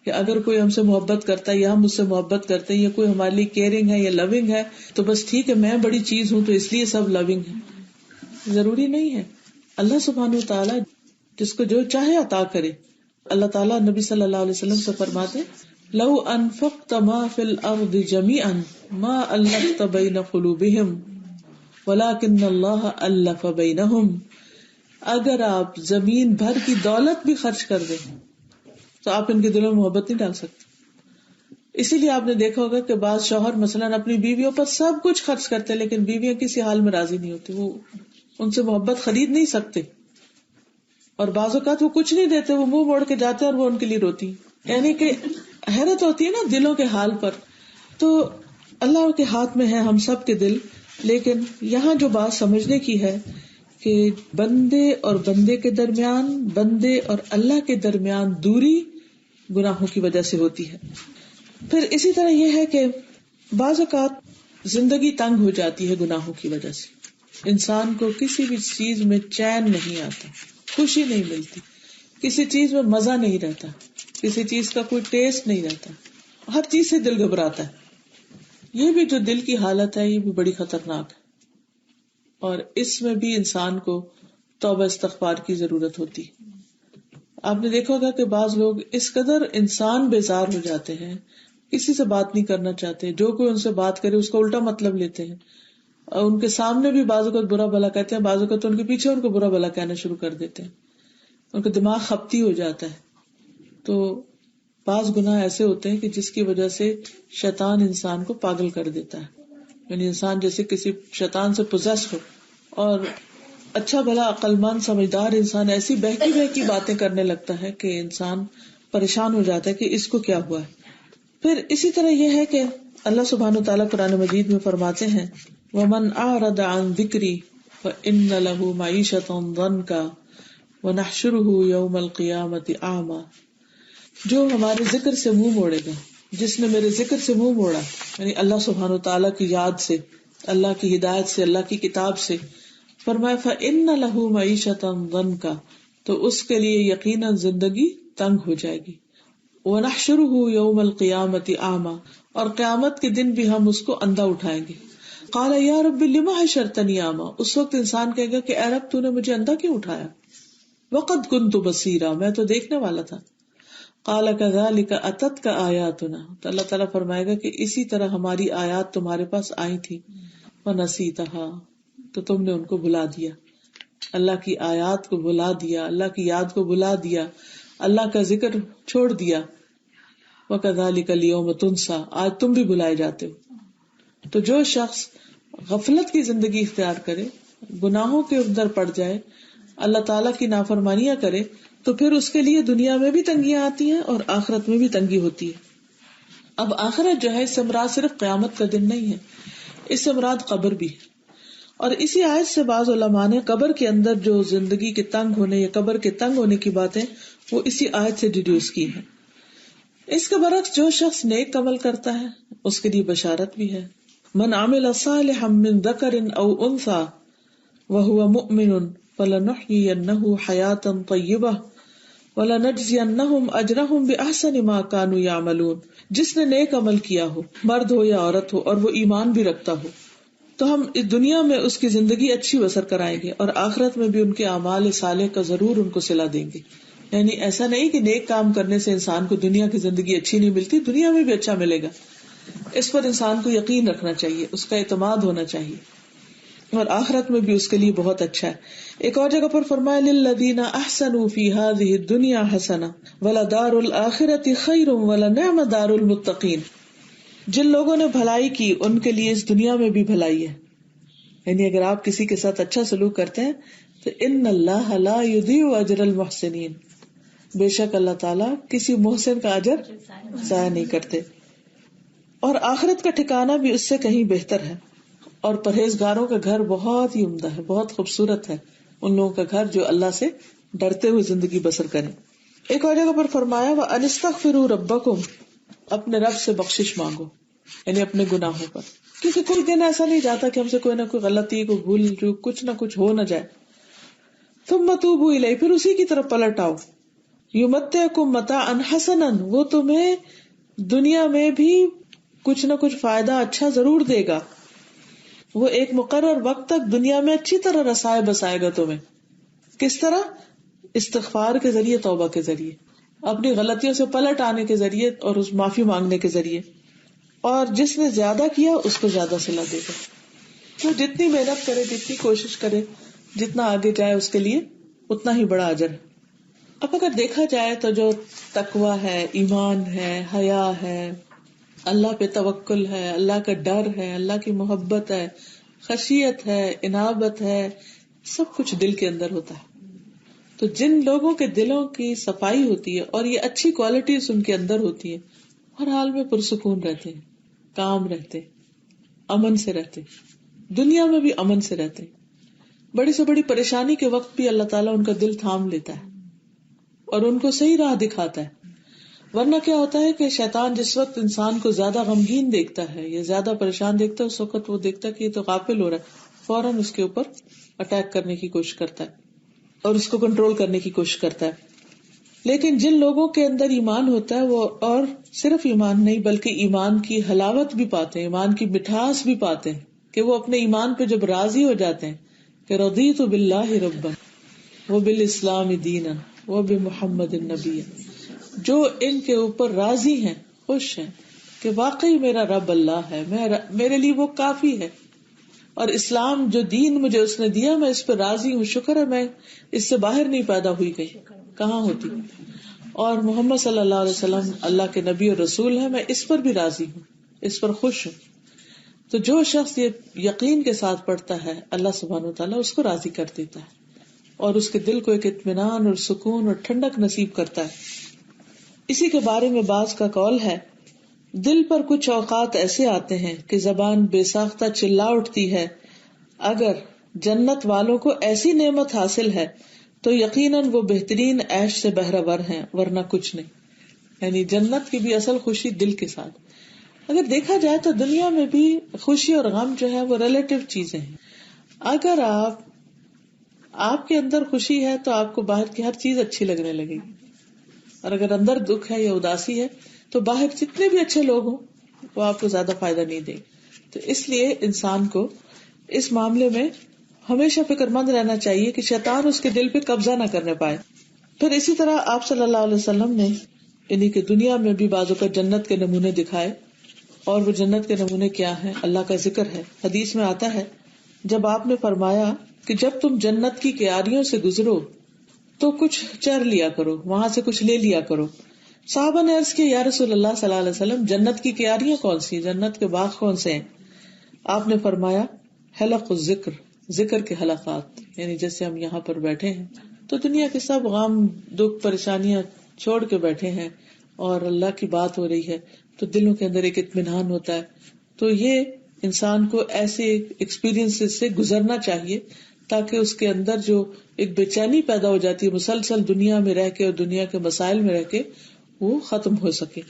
کہ اگر کوئی ہم سے محبت کرتا ہے یا ہم اس سے محبت کرتے ہیں یا کوئی ہمارے لیے کیئرنگ ہے یا لونگ ہے تو بس ٹھیک ہے، میں بڑی چیز ہوں تو اس لیے سب لونگ ہے. ضروری نہیں ہے. اللہ سبحانہ و تعالیٰ جس کو جو چاہے عطا کرے. اللہ تعالیٰ نبی صلی اللہ علیہ وسلم سے فرماتے لو انفقت ما فی الارض جميعا ما الفت بین قلوبہم ولکن اللہ الف بینہم. اگر آپ زمین بھر کی دولت بھی خرچ کر دیں تو آپ ان کے دلوں میں محبت نہیں ڈال سکتے. اسی لیے آپ نے دیکھا ہوگا کہ بعض شوہر مثلاً اپنی بیویوں پر سب کچھ خرچ کرتے لیکن بیویاں کسی حال میں راضی نہیں ہوتی، وہ ان سے محبت خرید نہیں سکتے. اور بعض اوقات وہ کچھ نہیں دیتے، وہ منہ موڑ کے جاتے اور وہ ان کے لیے روتی. یعنی کہ حیرت ہوتی ہے نا دلوں کے حال پر. تو اللہ کے ہاتھ میں ہے ہم سب کے دل. لیکن یہاں جو بات سمجھنے کی ہے کہ بندے اور بندے کے درمیان، بندے اور اللہ کے درمیان دوری گناہوں کی وجہ سے ہوتی ہے. پھر اسی طرح یہ ہے کہ بعض اوقات زندگی تنگ ہو جاتی ہے گناہوں کی وجہ سے. انسان کو کسی بھی چیز میں چین نہیں آتا، خوشی نہیں ملتی، کسی چیز میں مزہ نہیں رہتا، کسی چیز کا کوئی ٹیسٹ نہیں رہتا، ہر چیز سے دل گھبراتا ہے. یہ بھی جو دل کی حالت ہے یہ بھی بڑی خطرناک ہے اور اس میں بھی انسان کو توبہ استغفار کی ضرورت ہوتی. آپ نے دیکھا ہوگا کہ بعض لوگ اس قدر انسان بیزار ہو جاتے ہیں، کسی سے بات نہیں کرنا چاہتے، جو کوئی ان سے بات کرے اس کو الٹا مطلب لیتے ہیں، اور ان کے سامنے بھی بعض اوقات برا بھلا کہتے ہیں، بعض اوقات ان کے پیچھے ان کو برا بھلا کہنا شروع کر دیتے ہیں، ان کا دماغ خپتی ہو جاتا ہے. تو بعض گناہ ایسے ہوتے ہیں کہ جس کی وجہ سے شیطان انسان کو پاگل کر دیتا ہے. یعنی انسان جیسے کسی شیطان سے پوزیس ہو اور اچھا بھلا عقل مند سمجھدار انسان ایسی بہکی بہکی باتیں کرنے لگتا ہے کہ انسان پریشان ہو جاتا ہے کہ اس کو کیا ہوا ہے. پھر اسی طرح یہ ہے کہ اللہ سبحانہ و تعالیٰ قرآن مجید میں فرماتے ہیں وَمَنْ أَعْرَضَ عَنْ ذِكْرِي فَإِنَّ لَهُ مَعِيشَةً ضَنْكَ وَنَحْشُرُهُ يَوْمَ الْقِيَامَةِ أَعْمَى. جو ہمارے ذکر سے منہ موڑے گا، جس نے میرے ذکر سے منہ موڑا، یعنی اللہ سبحانہ و تعالیٰ کی یاد سے، اللہ کی ہدایت سے، اللہ کی کتاب سے، فرمایا فَإِنَّ لَهُ مَعِيشَةً ضَنْكَ، تو اس کے لیے یقیناً زندگی تنگ ہو جائے گی. وَنَحْشُرُهُ يَوْمَ الْقِيَامَةِ أَعْمَى، اور قیامت کے دن بھی ہم اس کو اندھا اٹھائیں گے. قَالَ يَا رَبِّ لِمَ حَشَرْتَنِي أَعْمَى، اس وقت انسان کہے گا کہ اے رب تو نے مجھے اندھا کیوں اٹھایا؟ وَقَدْ كُنْتُ بَصِيرًا، میں تو دیکھنے والا تھا. قَالَ كَذَلِكَ أَتَتْكَ آيَاتُنَا، تو اللہ تعالیٰ فرمائے گا کہ اسی طرح ہماری آیات تمہارے پاس آئی تھی. وَنَسِيتَهَا، تو تم نے ان کو بھلا دیا، اللہ کی آیات کو بھلا دیا، اللہ کی یاد کو بھلا دیا، اللہ کا ذکر چھوڑ دیا. وَكَذَلِكَ الْيَوْمَ تُنْسَى، آج تم بھی بھلائے جاتے ہو. تو جو شخص غفلت کی زندگی اختیار کرے، گناہوں کے اندر پڑ جائے، اللہ تعالیٰ کی نافرمانیاں کرے، تو پھر اس کے لیے دنیا میں بھی تنگیاں آتی ہیں اور آخرت میں بھی تنگی ہوتی ہے. اب آخرت جو ہے اس سے مراد صرف قیامت کا دن نہیں ہے، اس سے مراد قبر بھی ہے. اور اسی آیت سے بعض علماء نے قبر کے اندر جو زندگی کے تنگ ہونے یا قبر کے تنگ ہونے کی باتیں وہ اسی آیت سے ڈیڈیوس کی ہیں. اس کے برعکس جو شخص نیک عمل کرتا ہے اس کے لیے بشارت بھی ہے. من عمل صالحا من ذکر او انثى وهو مؤمن فلنحيينه حیاتا طیبہ وَلَنَجْزِيَنَّهُمْ أَجْرَهُمْ بِأَحْسَنِ مَا كَانُوا يَعْمَلُونَ. جس نے نیک عمل کیا ہو، مرد ہو یا عورت ہو، اور وہ ایمان بھی رکھتا ہو، تو ہم اس دنیا میں اس کی زندگی اچھی بسر کرائیں گے اور آخرت میں بھی ان کے اعمال صالح کا ضرور ان کو صلہ دیں گے. یعنی ایسا نہیں کہ نیک کام کرنے سے انسان کو دنیا کی زندگی اچھی نہیں ملتی، دنیا میں بھی اچھا ملے گا. اس پر انسان کو یقین رکھنا چاہیے، اس کا اعتماد ہونا چاہیے، اور آخرت میں بھی اس کے لیے بہت اچھا ہے. ایک اور جگہ پر فرمایا للذین احسنوا فی ہذہ الدنیا حسنہ ولدار الآخرۃ خیر ولنعم دار المتقین. جن لوگوں نے بھلائی کی ان کے لیے اس دنیا میں بھی بھلائی ہے. یعنی اگر آپ کسی کے ساتھ اچھا سلوک کرتے ہیں تو ان اللہ لا یضیع اجر المحسنین، بے شک اللہ تعالیٰ کسی محسن کا اجر ضائع نہیں کرتے. اور آخرت کا ٹھکانہ بھی اس سے کہیں بہتر ہے. اور پرہیزگاروں کا گھر بہت ہی عمدہ ہے، بہت خوبصورت ہے ان لوگوں کا گھر جو اللہ سے ڈرتے ہوئے زندگی بسر کریں. ایک اور جگہ پر فرمایا وَأَنِ اسْتَغْفِرُوا رَبَّكُمْ، اپنے رب سے بخشش مانگو، یعنی اپنے گناہوں پر، کیونکہ کوئی دن ایسا نہیں جاتا کہ ہم سے کوئی نہ کوئی غلطی، کوئی بھول چوک، کچھ نہ کچھ ہو نہ جائے. ثُمَّ تُوبُوا إِلَيْهِ، پھر اسی کی طرف پلٹ آؤ. یمتعکم متاعا حسنا، وہ تمہیں دنیا میں بھی کچھ نہ کچھ فائدہ اچھا ضرور دے گا. وہ ایک مقرر وقت تک دنیا میں اچھی طرح رسائے بسائے گا تمہیں. کس طرح؟ استغفار کے ذریعے، توبہ کے ذریعے، اپنی غلطیوں سے پلٹ آنے کے ذریعے اور اس معافی مانگنے کے ذریعے. اور جس نے زیادہ کیا اس کو زیادہ صلہ دے گا. تو جتنی محنت کرے، جتنی کوشش کرے، جتنا آگے جائے اس کے لیے اتنا ہی بڑا اجر ہے. اب اگر دیکھا جائے تو جو تقویٰ ہے، ایمان ہے، حیا ہے، اللہ پہ توکل ہے، اللہ کا ڈر ہے، اللہ کی محبت ہے، خشیت ہے، انابت ہے، سب کچھ دل کے اندر ہوتا ہے. تو جن لوگوں کے دلوں کی صفائی ہوتی ہے اور یہ اچھی کوالٹیز ان کے اندر ہوتی ہے، ہر حال میں پرسکون رہتے ہیں، کام رہتے، امن سے رہتے، دنیا میں بھی امن سے رہتے. بڑی سے بڑی پریشانی کے وقت بھی اللہ تعالیٰ ان کا دل تھام لیتا ہے اور ان کو صحیح راہ دکھاتا ہے. ورنہ کیا ہوتا ہے کہ شیطان جس وقت انسان کو زیادہ غمگین دیکھتا ہے یا زیادہ پریشان دیکھتا ہے، اس وقت وہ دیکھتا ہے کہ یہ تو غافل ہو رہا ہے، فوراً اس کے اوپر اٹیک کرنے کی کوشش کرتا ہے اور اس کو کنٹرول کرنے کی کوشش کرتا ہے. لیکن جن لوگوں کے اندر ایمان ہوتا ہے وہ اور صرف ایمان نہیں بلکہ ایمان کی حلاوت بھی پاتے ہیں، ایمان کی مٹھاس بھی پاتے ہیں کہ وہ اپنے ایمان پہ جب راضی ہو جاتے ہیں کہ رضیت باللہ ربا وبالاسلام دینا وبمحمد النبی، جو ان کے اوپر راضی ہیں، خوش ہیں کہ واقعی میرا رب اللہ ہے، میرے لیے وہ کافی ہے، اور اسلام جو دین مجھے اس نے دیا میں اس پہ راضی ہوں، شکر ہے میں اس سے باہر نہیں پیدا ہوئی گئی، کہاں ہوتی، اور محمد صلی اللہ علیہ وسلم اللہ کے نبی اور رسول ہے، میں اس پر بھی راضی ہوں، اس پر خوش ہوں. تو جو شخص یہ یقین کے ساتھ پڑھتا ہے، اللہ سبحانہ وتعالیٰ اس کو راضی کر دیتا ہے اور اس کے دل کو ایک اطمینان اور سکون اور ٹھنڈک نصیب کرتا ہے. اسی کے بارے میں بعض کا قول ہے، دل پر کچھ اوقات ایسے آتے ہیں کہ زبان بے ساختہ چلا اٹھتی ہے، اگر جنت والوں کو ایسی نعمت حاصل ہے تو یقیناً وہ بہترین عیش سے بہرہ ور ہیں، ورنہ کچھ نہیں. یعنی جنت کی بھی اصل خوشی دل کے ساتھ. اگر دیکھا جائے تو دنیا میں بھی خوشی اور غم جو ہے وہ ریلیٹیو چیزیں ہیں. اگر آپ کے اندر خوشی ہے تو آپ کو باہر کی ہر چیز اچھی لگنے لگے گی، اور اگر اندر دکھ ہے یا اداسی ہے تو باہر جتنے بھی اچھے لوگ ہوں وہ آپ کو زیادہ فائدہ نہیں دیں. تو اس لیے انسان کو اس معاملے میں ہمیشہ فکر مند رہنا چاہیے کہ شیطان اس کے دل پہ قبضہ نہ کرنے پائے. پھر اسی طرح آپ صلی اللہ علیہ وسلم نے یعنی کہ دنیا میں بھی بازو کا جنت کے نمونے دکھائے، اور وہ جنت کے نمونے کیا ہیں؟ اللہ کا ذکر ہے. حدیث میں آتا ہے جب آپ نے فرمایا کہ جب تم جنت کی کیاریوں سے گزرو تو کچھ چر لیا کرو، وہاں سے کچھ لے لیا کرو. صحابہ نے عرض کیا یا رسول اللہ صلی اللہ علیہ وسلم جنت کی کیاریاں کون سی، جنت کے باغ کون سے ہیں؟ آپ نے فرمایا حلق الذکر، ذکر کے حلقات. یعنی جیسے ہم یہاں پر بیٹھے ہیں تو دنیا کے سب غم دکھ پریشانیاں چھوڑ کے بیٹھے ہیں اور اللہ کی بات ہو رہی ہے تو دلوں کے اندر ایک اطمینان ہوتا ہے. تو یہ انسان کو ایسے ایکسپیرینس سے گزرنا چاہیے تاکہ اس کے اندر جو ایک بے چینی پیدا ہو جاتی ہے مسلسل دنیا میں رہ کے اور دنیا کے مسائل میں رہ کے، وہ ختم ہو سکے.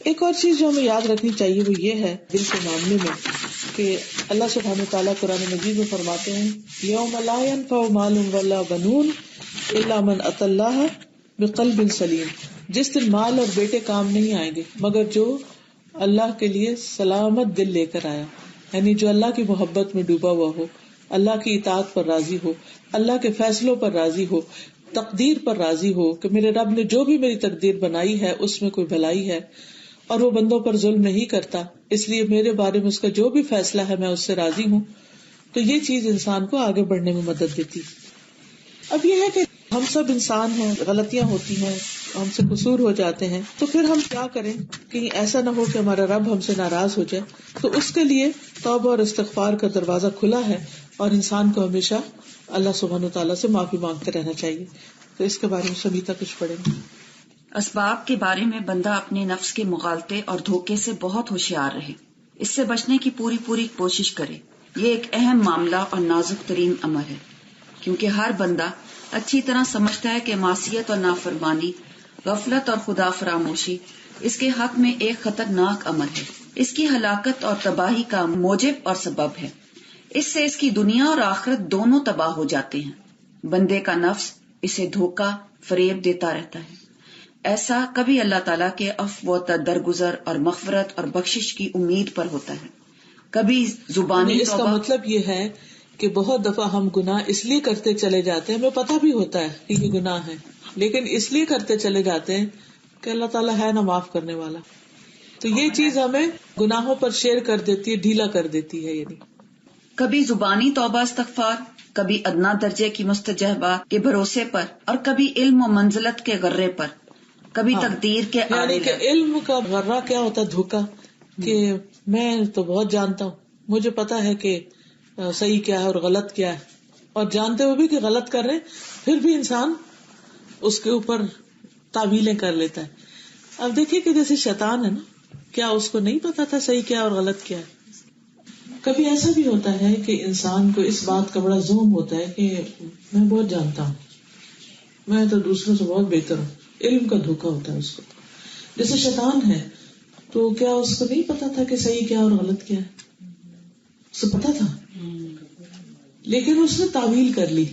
ایک اور چیز جو ہمیں یاد رکھنی چاہیے وہ یہ ہے دل کے معاملے میں کہ اللہ سبحانہ وتعالیٰ قرآن مجید میں فرماتے ہیں یوم لا ينفع مال ولا بنون الا من اتى الله بقلب سلیم. جس دن مال اور بیٹے کام نہیں آئیں گے مگر جو اللہ کے لیے سلامت دل لے کر آیا، یعنی جو اللہ کی محبت میں ڈوبا ہوا ہو، اللہ کی اطاعت پر راضی ہو، اللہ کے فیصلوں پر راضی ہو، تقدیر پر راضی ہو کہ میرے رب نے جو بھی میری تقدیر بنائی ہے اس میں کوئی بھلائی ہے اور وہ بندوں پر ظلم نہیں کرتا، اس لیے میرے بارے میں اس کا جو بھی فیصلہ ہے میں اس سے راضی ہوں. تو یہ چیز انسان کو آگے بڑھنے میں مدد دیتی. اب یہ ہے کہ ہم سب انسان ہیں، غلطیاں ہوتی ہیں، ہم سے قصور ہو جاتے ہیں، تو پھر ہم کیا کریں کہ ایسا نہ ہو کہ ہمارا رب ہم سے ناراض ہو جائے. تو اس کے لیے توبہ اور استغفار کا دروازہ کھلا ہے اور انسان کو ہمیشہ اللہ سبحانہ تعالیٰ سے معافی مانگتے رہنا چاہیے. تو اس کے بارے میں سمیتا کچھ پڑھیں گے. اسباب کے بارے میں بندہ اپنے نفس کے مغالطے اور دھوکے سے بہت ہوشیار رہے، اس سے بچنے کی پوری کوشش کرے. یہ ایک اہم معاملہ اور نازک ترین امر ہے، کیونکہ ہر بندہ اچھی طرح سمجھتا ہے کہ معصیت اور نافرمانی، غفلت اور خدا فراموشی اس کے حق میں ایک خطرناک امر ہے، اس کی ہلاکت اور تباہی کا موجب اور سبب ہے. اس سے اس کی دنیا اور آخرت دونوں تباہ ہو جاتے ہیں. بندے کا نفس اسے دھوکہ فریب دیتا رہتا ہے، ایسا کبھی اللہ تعالیٰ کے عفو و درگزر اور مغفرت اور بخشش کی امید پر ہوتا ہے، کبھی زبانی اس کا مطلب یہ ہے کہ بہت دفعہ ہم گناہ اس لیے کرتے چلے جاتے ہیں، ہمیں پتہ بھی ہوتا ہے کہ یہ گناہ ہے، لیکن اس لیے کرتے چلے جاتے ہیں کہ اللہ تعالیٰ ہے نہ معاف کرنے والا. تو یہ چیز ہمیں گناہوں پر شیئر کر دیتی ہے، ڈھیلا کر دیتی ہے. یعنی کبھی زبانی توبہ استغفار، کبھی ادنا درجے کی مستجابات کے بھروسے پر، اور کبھی علم و منزلت کے غرے پر، کبھی تقدیر کے آڑے. یعنی کہ علم کا غرہ کیا ہوتا ہے؟ دھوکا، کہ میں تو بہت جانتا ہوں، مجھے پتا ہے کہ صحیح کیا ہے اور غلط کیا ہے، اور جانتے ہوئے بھی کہ غلط کر رہے پھر بھی انسان اس کے اوپر تعویلیں کر لیتا ہے. اب دیکھیے کہ جیسے شیطان ہے نا، کیا اس کو نہیں پتا تھا صحیح کیا اور غلط کیا ہے؟ کبھی ایسا بھی ہوتا ہے کہ انسان کو اس بات کا بڑا زوم ہوتا ہے کہ میں بہت جانتا ہوں، میں تو دوسروں سے بہت بہتر ہوں. علم کا دھوکا ہوتا ہے اس کو. جیسے شیطان ہے تو کیا اس کو نہیں پتا تھا کہ صحیح کیا اور غلط کیا ہے؟ اسے پتا تھا، لیکن اس نے تعویل کر لی،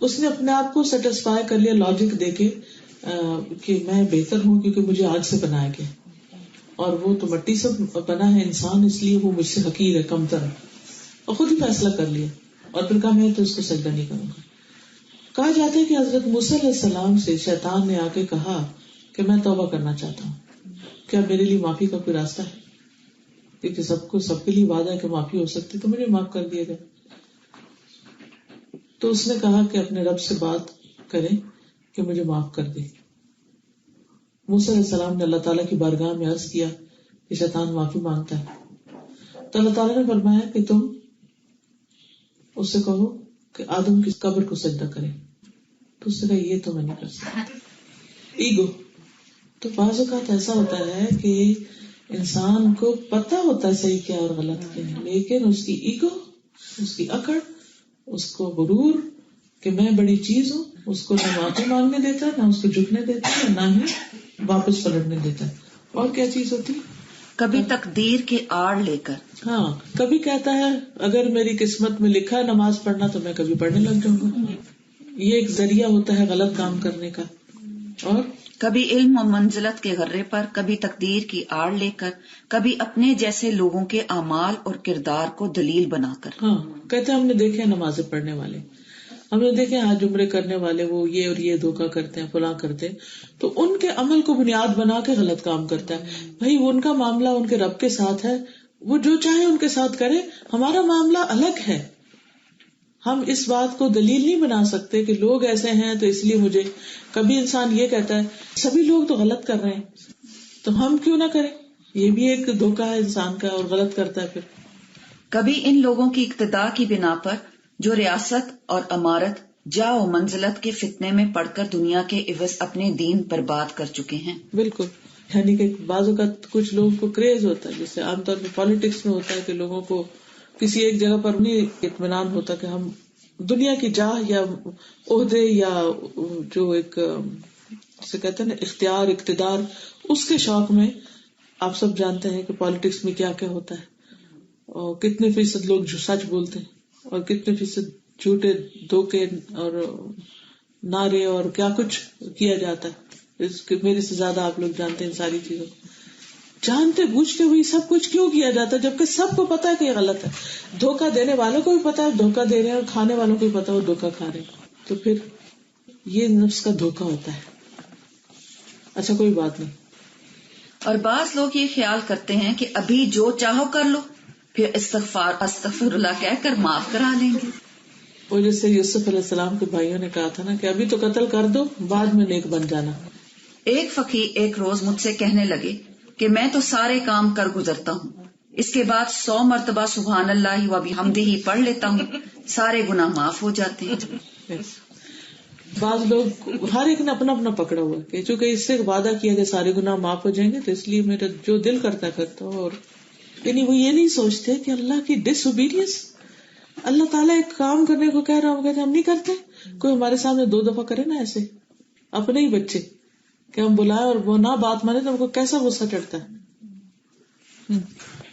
اس نے اپنے آپ کو سیٹسفائی کر لیا لاجک دے کے کہ میں بہتر ہوں کیونکہ مجھے آگ سے بنایا گیا، اور وہ تو مٹی سے بنا ہے انسان، اس لیے وہ مجھ سے حقیر ہے، کمتر ہے، اور خود ہی فیصلہ کر لیا اور پھر کہا میں تو اس کو سجدہ نہیں کروں گا. کہا جاتا ہے کہ حضرت موسیٰ علیہ السلام سے شیطان نے آ کے کہا کہ میں توبہ کرنا چاہتا ہوں، کیا میرے لیے معافی کا کوئی راستہ ہے؟ کیونکہ سب کے لیے وعدہ ہے کہ معافی ہو سکتی، تو مجھے معاف کر دیا جائے. تو اس نے کہا کہ اپنے رب سے بات کرے کہ مجھے معاف کر دے. موسیٰ علیہ السلام نے اللہ تعالیٰ کی بارگاہ میں عرض کیا کہ شیطان معافی مانگتا ہے. تو اللہ تعالیٰ نے فرمایا کہ تم اس سے کہو کہ آدم کی قبر کو سجدہ کرے. تو اس نے کہا یہ تو میں نہیں کر سکتا. ایگو. تو بعض اوقات ایسا ہوتا ہے کہ انسان کو پتا ہوتا ہے صحیح کیا اور غلط کیا ہے، لیکن اس کی ایگو، اس کی اکڑ، اس کو غرور کہ میں بڑی چیز ہوں، اس کو نہ معافی مانگنے دیتا، نہ اس کو جھکنے دیتا، نہ ہی واپس پلٹنے دیتا. اور کیا چیز ہوتی؟ کبھی تقدیر کے آڑ لے کر. ہاں، کبھی کہتا ہے اگر میری قسمت میں لکھا ہے نماز پڑھنا تو میں کبھی پڑھنے لگ جاؤں گا. یہ ایک ذریعہ ہوتا ہے غلط کام کرنے کا. اور کبھی علم و منزلت کے غرے پر، کبھی تقدیر کی آڑ لے کر، کبھی اپنے جیسے لوگوں کے اعمال اور کردار کو دلیل بنا کر. ہاں، کہتے ہیں ہم نے دیکھے نمازیں پڑھنے والے، ہم نے دیکھے حج عمرے کرنے والے، وہ یہ اور یہ دھوکا کرتے ہیں، فلاں کرتے ہیں، تو ان کے عمل کو بنیاد بنا کے غلط کام کرتا ہے. بھائی ان کا معاملہ ان کے رب کے ساتھ ہے، وہ جو چاہے ان کے ساتھ کرے، ہمارا معاملہ الگ ہے. ہم اس بات کو دلیل نہیں بنا سکتے کہ لوگ ایسے ہیں تو اس لیے مجھے. کبھی انسان یہ کہتا ہے سبھی لوگ تو غلط کر رہے ہیں تو ہم کیوں نہ کریں. یہ بھی ایک دھوکا ہے انسان کا، اور غلط کرتا ہے. پھر کبھی ان لوگوں کی اقتداء کی بنا پر جو ریاست اور امارت، جا و منزلت کے فتنے میں پڑھ کر دنیا کے عوض اپنے دین برباد کر چکے ہیں. بالکل. یعنی کہ بعض اوقات کچھ لوگوں کو کریز ہوتا ہے، جیسے عام طور پہ پالیٹکس میں ہوتا ہے کہ لوگوں کو کسی ایک جگہ پر نہیں اطمینان ہوتا کہ ہم دنیا کی جاہ یا عہدے یا جو ایک جسے کہتے ہیں نا اختیار، اقتدار، اس کے شوق میں. آپ سب جانتے ہیں کہ پالیٹکس میں کیا کیا ہوتا ہے، اور کتنے فیصد لوگ جو سچ بولتے ہیں اور کتنے فیصد جھوٹے دھوکے اور نعرے اور کیا کچھ کیا جاتا ہے. اس کے میرے سے زیادہ آپ لوگ جانتے ہیں ساری چیزوں. جانتے بوجھتے ہوئی سب کچھ کیوں کیا جاتا ہے جبکہ سب کو پتا ہے کہ یہ غلط ہے. دھوکہ دینے والوں کو بھی پتا ہے دھوکہ دے رہے ہیں، اور کھانے والوں کو بھی پتا ہے وہ دھوکہ کھا رہے ہیں. تو پھر یہ نفس کا دھوکہ ہوتا ہے. اچھا کوئی بات نہیں. اور بعض لوگ یہ خیال کرتے ہیں کہ ابھی جو چاہو کر لو، پھر استغفر اللہ کہہ کر معاف کرا لیں گے. وہ جیسے یوسف علیہ السلام کے بھائیوں نے کہا تھا نا کہ ابھی تو قتل کر دو، بعد میں نیک بن جانا. ایک فقیر ایک روز مجھ سے کہنے لگے کہ میں تو سارے کام کر گزرتا ہوں، اس کے بعد 100 مرتبہ سبحان اللہ و بحمدہ پڑھ لیتا ہوں، سارے گناہ معاف ہو جاتے ہیں. بعض لوگ، ہر ایک نے اپنا اپنا پکڑا ہوا کہ چونکہ اس سے وعدہ کیا کہ سارے گناہ معاف ہو جائیں گے تو اس لیے میرا جو دل کرتا ہوں. اور یعنی وہ یہ نہیں سوچتے کہ اللہ کی ڈس اوبیڈینس، اللہ تعالیٰ ایک کام کرنے کو کہہ رہا ہوں کہتے ہم نہیں کرتے. کوئی ہمارے سامنے 2 دفعہ کرے نا ایسے اپنے ہی بچے کہ ہم بلائیں اور وہ نہ بات مانے تو ہم کو کیسا غصہ چڑھتا ہے.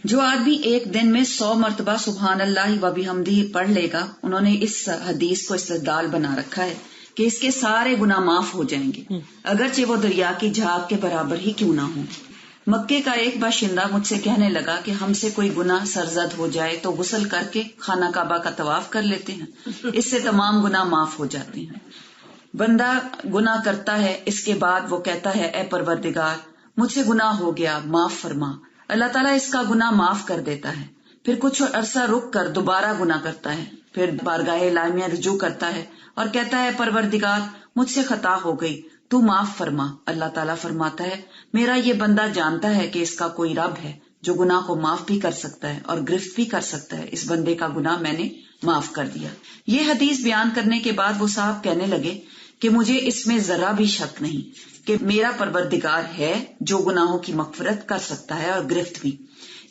جو آدمی ایک دن میں 100 مرتبہ سبحان اللہ و بحمدہ پڑھ لے گا، انہوں نے اس حدیث کو استدلال بنا رکھا ہے کہ اس کے سارے گناہ معاف ہو جائیں گے، اگرچہ وہ دریا کی جھاگ کے برابر ہی کیوں نہ ہوں۔ مکے کا ایک باشندہ مجھ سے کہنے لگا کہ ہم سے کوئی گناہ سرزد ہو جائے تو غسل کر کے خانہ کعبہ کا طواف کر لیتے ہیں، اس سے تمام گناہ معاف ہو جاتے ہیں۔ بندہ گناہ کرتا ہے، اس کے بعد وہ کہتا ہے اے پروردگار مجھ سے گناہ ہو گیا، معاف فرما۔ اللہ تعالیٰ اس کا گناہ معاف کر دیتا ہے، پھر کچھ عرصہ رک کر دوبارہ گناہ کرتا ہے، پھر بارگاہ الہی میں رجوع کرتا ہے اور کہتا ہے پروردگار مجھ سے خطا ہو گئی، تو معاف فرما۔ اللہ تعالیٰ فرماتا ہے میرا یہ بندہ جانتا ہے کہ اس کا کوئی رب ہے جو گناہ کو معاف بھی کر سکتا ہے اور گرفت بھی کر سکتا ہے، اس بندے کا گناہ میں نے معاف کر دیا۔ یہ حدیث بیان کرنے کے بعد وہ صاحب کہنے لگے کہ مجھے اس میں ذرا بھی شک نہیں کہ میرا پروردگار ہے جو گناہوں کی مغفرت کر سکتا ہے اور گرفت بھی۔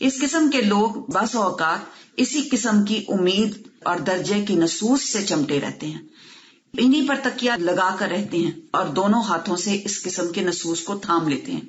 اس قسم کے لوگ بعض اوقات اسی قسم کی امید اور درجے کی نصوص سے چمٹے رہتے ہیں، انہی پر تکیہ لگا کر رہتے ہیں اور دونوں ہاتھوں سے اس قسم کے نصوص کو تھام لیتے ہیں۔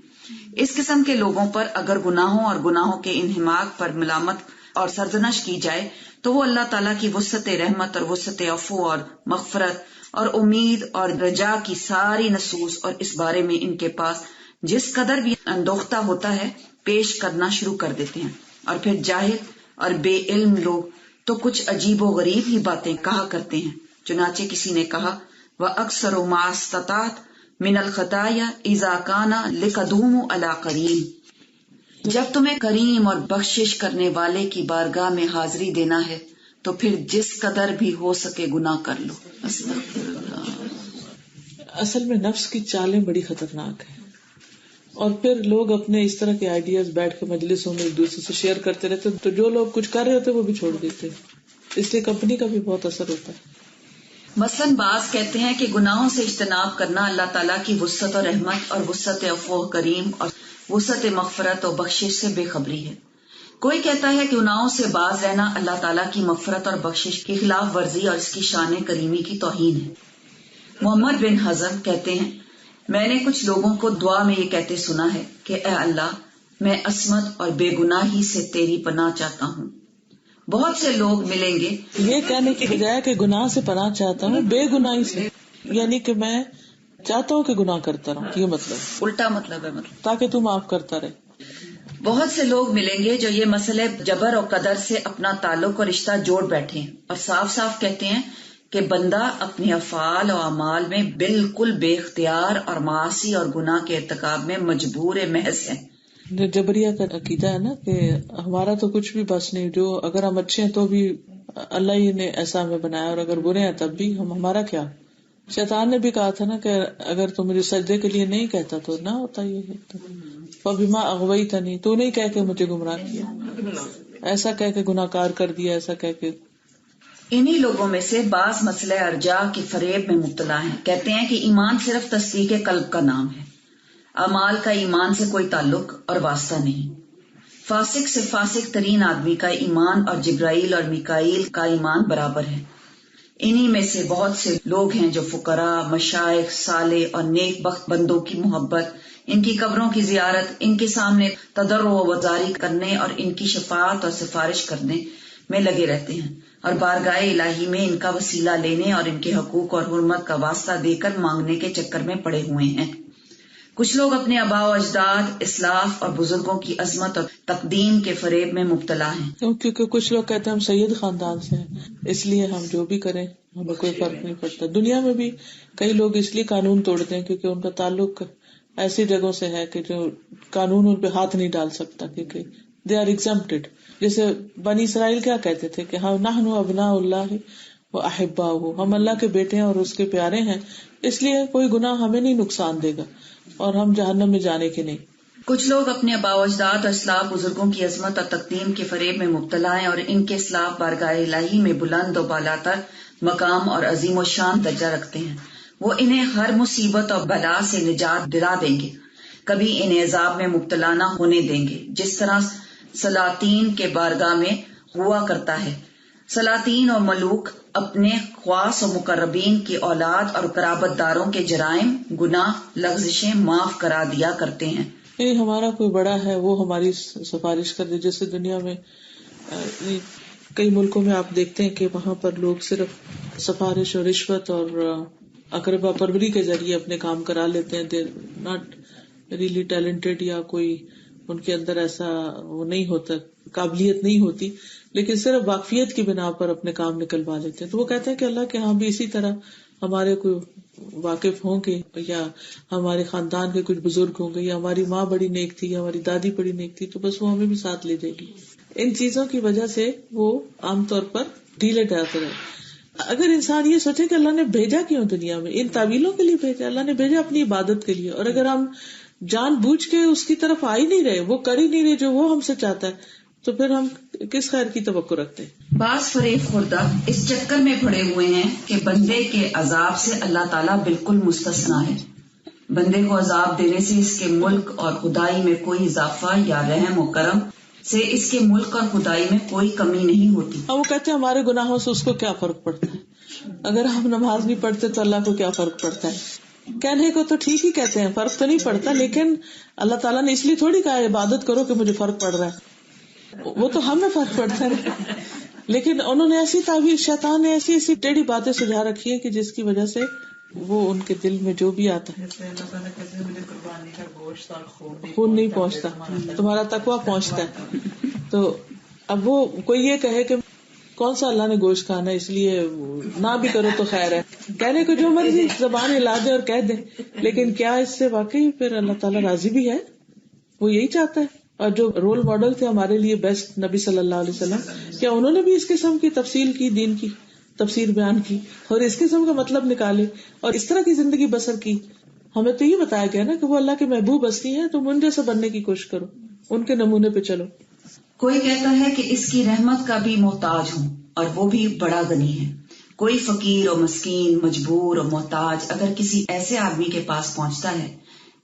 اس قسم کے لوگوں پر اگر گناہوں اور گناہوں کے انہماک پر ملامت اور سرزنش کی جائے تو وہ اللہ تعالیٰ کی وسعت رحمت اور وسعت عفو اور مغفرت اور امید اور رجا کی ساری نصوص اور اس بارے میں ان کے پاس جس قدر بھی اندوختہ ہوتا ہے پیش کرنا شروع کر دیتے ہیں، اور پھر جاہل اور بے علم لوگ تو کچھ عجیب و غریب ہی باتیں کہا کرتے ہیں۔ چنانچہ کسی نے کہا وَأَكْثَرُ مَا اسْتَطَعْتَ مِنَ الْخَطَايَا إِذَا كَانَ لِقَدُومُ عَلَى قَرِيمٍ، جب تمہیں کریم اور بخشش کرنے والے کی بارگاہ میں حاضری دینا ہے تو پھر جس قدر بھی ہو سکے گناہ کر لو۔ استغفر اللہ۔ اصل میں نفس کی چالیں بڑی خطرناک ہیں، اور پھر لوگ اپنے اس طرح کے آئیڈیاز بیٹھ کے مجلسوں میں ایک دوسرے سے شیئر کرتے رہتے، تو جو لوگ کچھ کر رہے ہوتے وہ بھی چھوڑ دیتے، اس لیے کمپنی کا بھی بہت اثر ہوتا ہے۔ مثلاً بعض کہتے ہیں کہ گناہوں سے اجتناب کرنا اللہ تعالیٰ کی وسعت و رحمت اور وسعت عفو کریم اور وسعت مغفرت و بخشش سے بے خبری ہے۔ کوئی کہتا ہے کہ گناہوں سے باز رہنا اللہ تعالیٰ کی مغفرت اور بخشش کی خلاف ورزی اور اس کی شان کریمی کی توہین ہے۔ محمد بن حزم کہتے ہیں میں نے کچھ لوگوں کو دعا میں یہ کہتے سنا ہے کہ اے اللہ میں عصمت اور بے گناہی سے تیری پناہ چاہتا ہوں۔ بہت سے لوگ ملیں گے یہ کہنے کی بجائے کہ گناہ سے پناہ چاہتا ہوں بے گناہی سے، یعنی کہ میں چاہتا ہوں کہ گناہ کرتا رہوں، یہ مطلب الٹا مطلب ہے، تاکہ تو معاف کرتا رہے۔ بہت سے لوگ ملیں گے جو یہ مسئلے جبر اور قدر سے اپنا تعلق اور رشتہ جوڑ بیٹھے ہیں اور صاف صاف کہتے ہیں کہ بندہ اپنے افعال و اعمال میں بالکل بے اختیار اور معاصی اور گناہ کے ارتکاب میں مجبور محض ہے۔ جبریہ کا عقیدہ ہے نا کہ ہمارا تو کچھ بھی بس نہیں، جو اگر ہم اچھے ہیں تو بھی اللہ ہی نے ایسا ہمیں بنایا، اور اگر برے ہیں تب بھی ہمارا کیا۔ شیطان نے بھی کہا تھا نا کہ اگر تو مجھے سجدے کے لیے نہیں کہتا تو نہ ہوتا یہ، فبما اغویتنی، تو نہیں کہہ کے مجھے گمراہ کیا، ایسا کہہ کے گناہ کار کر دیا، ایسا کہہ کے۔ انہی لوگوں میں سے بعض مسئلہ ارجاء کی فریب میں مبتلا ہیں، کہتے ہیں کہ ایمان صرف تصدیق قلب کا نام ہے، اعمال کا ایمان سے کوئی تعلق اور واسطہ نہیں۔ فاسق سے فاسق ترین آدمی کا ایمان اور جبرائیل اور میکائیل کا ایمان برابر ہے۔ انہی میں سے بہت سے لوگ ہیں جو فقراء، مشائخ، صالح اور نیک بخت بندوں کی محبت، ان کی قبروں کی زیارت، ان کے سامنے تضرع و وزاری کرنے اور ان کی شفاعت اور سفارش کرنے میں لگے رہتے ہیں، اور بارگاہ الہی میں ان کا وسیلہ لینے اور ان کے حقوق اور حرمت کا واسطہ دے کر مانگنے کے چکر میں پڑے ہوئے ہیں۔ کچھ لوگ اپنے آباء و اجداد، اسلاف اور بزرگوں کی عظمت اور تقدیم کے فریب میں مبتلا ہیں، کیونکہ کچھ لوگ کہتے ہیں ہم سید خاندان سے ہیں اس لیے ہم جو بھی کریں ہمیں کوئی فرق نہیں پڑتا۔ دنیا میں بھی کئی لوگ اس لیے قانون توڑتے ہیں کیونکہ ان کا تعلق ایسی جگہوں سے ہے کہ جو قانون ان پہ ہاتھ نہیں ڈال سکتا، کیونکہ دے آر ایگزمپٹڈ۔ جیسے بنی اسرائیل کیا کہتے تھے کہ ہم نحن ابناء اللہ و احباؤہ، ہم اللہ کے بیٹے ہیں اور اس کے پیارے ہیں، اس لیے کوئی گناہ ہمیں نہیں نقصان دے گا اور ہم جہنم میں جانے کے نہیں۔ کچھ لوگ اپنے آباء و اجداد اور اسلاف بزرگوں کی عظمت اور تقدیم کے فریب میں مبتلا ہیں اور ان کے اسلاف بارگاہ الہی میں بلند و بالاتر مقام اور عظیم و شان درجہ رکھتے ہیں۔ وہ انہیں ہر مصیبت اور بلا سے نجات دلا دیں گے، کبھی انہیں عذاب میں مبتلا نہ ہونے دیں گے، جس طرح سلاطین کے بارگاہ میں ہوا کرتا ہے۔ سلاطین اور ملوک اپنے خواص و مقربین کی اولاد اور قرابت داروں کے جرائم، گناہ، لغزشیں معاف کرا دیا کرتے ہیں۔ یہ ہمارا کوئی بڑا ہے وہ ہماری سفارش کر دے، جیسے دنیا میں کئی ملکوں میں آپ دیکھتے ہیں کہ وہاں پر لوگ صرف سفارش اور رشوت اور اقربا پروری کے ذریعے اپنے کام کرا لیتے ہیں. دیر ناٹ ریئلی ٹیلنٹڈ یا کوئی ان کے اندر ایسا وہ نہیں ہوتا, قابلیت نہیں ہوتی, لیکن صرف واقفیت کی بنا پر اپنے کام نکلوا لیتے ہیں. تو وہ کہتے ہیں کہ اللہ کے ہاں بھی اسی طرح ہمارے کوئی واقف ہوں گے, یا ہمارے خاندان کے کچھ بزرگ ہوں گے, یا ہماری ماں بڑی نیک تھی, یا ہماری دادی بڑی نیک تھی, تو بس وہ ہمیں بھی ساتھ لے جائے گی. ان چیزوں کی وجہ سے وہ عام طور پر ڈھیلے ڈالتے رہے. اگر انسان یہ سوچے کہ اللہ نے بھیجا کیوں دنیا میں, ان تعویلوں کے لیے بھیجا, اللہ نے بھیجا اپنی عبادت کے لیے, اور اگر ہم جان بوجھ کے اس کی طرف آ ہی نہیں رہے, وہ کر ہی نہیں رہے جو وہ ہم سے چاہتا ہے, تو پھر ہم کس خیر کی توقع رکھتے ہیں. بعض فریب خوردہ اس چکر میں پڑے ہوئے ہیں کہ بندے کے عذاب سے اللہ تعالیٰ بالکل مستثنا ہے. بندے کو عذاب دینے سے اس کے ملک اور خدائی میں کوئی اضافہ یا رحم و کرم سے اس کے ملک اور خدائی میں کوئی کمی نہیں ہوتی. اور وہ کہتے ہیں ہمارے گناہوں سے اس کو کیا فرق پڑتا ہے, اگر ہم نماز نہیں پڑھتے تو اللہ کو کیا فرق پڑتا ہے. کہنے کو تو ٹھیک ہی کہتے ہیں, فرق تو نہیں پڑتا, لیکن اللہ تعالیٰ نے اس لیے تھوڑی کہا عبادت کرو کہ مجھے فرق پڑ رہا ہے, وہ تو ہمیں فرق پڑتا ہے. لیکن انہوں نے ایسی تعبیر, شیطان نے ایسی ایسی ٹیڑھی باتیں سجھا رکھی ہے کہ جس کی وجہ سے وہ ان کے دل میں جو بھی آتا ہے, خون نہیں پہنچتا, تمہارا تقویٰ پہنچتا ہے. تو اب وہ کوئی یہ کہے کہ کون سا اللہ نے گوشت کھانا ہے, اس لیے نہ بھی کرو تو خیر ہے, کہنے کو جو مرضی زبان ہلا دے اور کہہ دے, لیکن کیا اس سے واقعی پھر اللہ تعالیٰ راضی بھی ہے؟ وہ یہی چاہتا ہے. اور جو رول ماڈل تھے ہمارے لیے بیسٹ نبی صلی اللہ علیہ وسلم, کیا انہوں نے بھی اس قسم کی تفصیل کی, دین کی تفسیر بیان کی, اور اس قسم کا مطلب نکالے, اور اس طرح کی زندگی بسر کی؟ ہمیں تو یہ بتایا گیا نا کہ وہ اللہ کے محبوب ہستی ہیں, تم ان جیسے بننے کی کوشش کرو, ان کے نمونے پہ چلو. کوئی کہتا ہے کہ اس کی رحمت کا بھی محتاج ہوں اور وہ بھی بڑا غنی ہے. کوئی فقیر اور مسکین, مجبور اور محتاج اگر کسی ایسے آدمی کے پاس پہنچتا ہے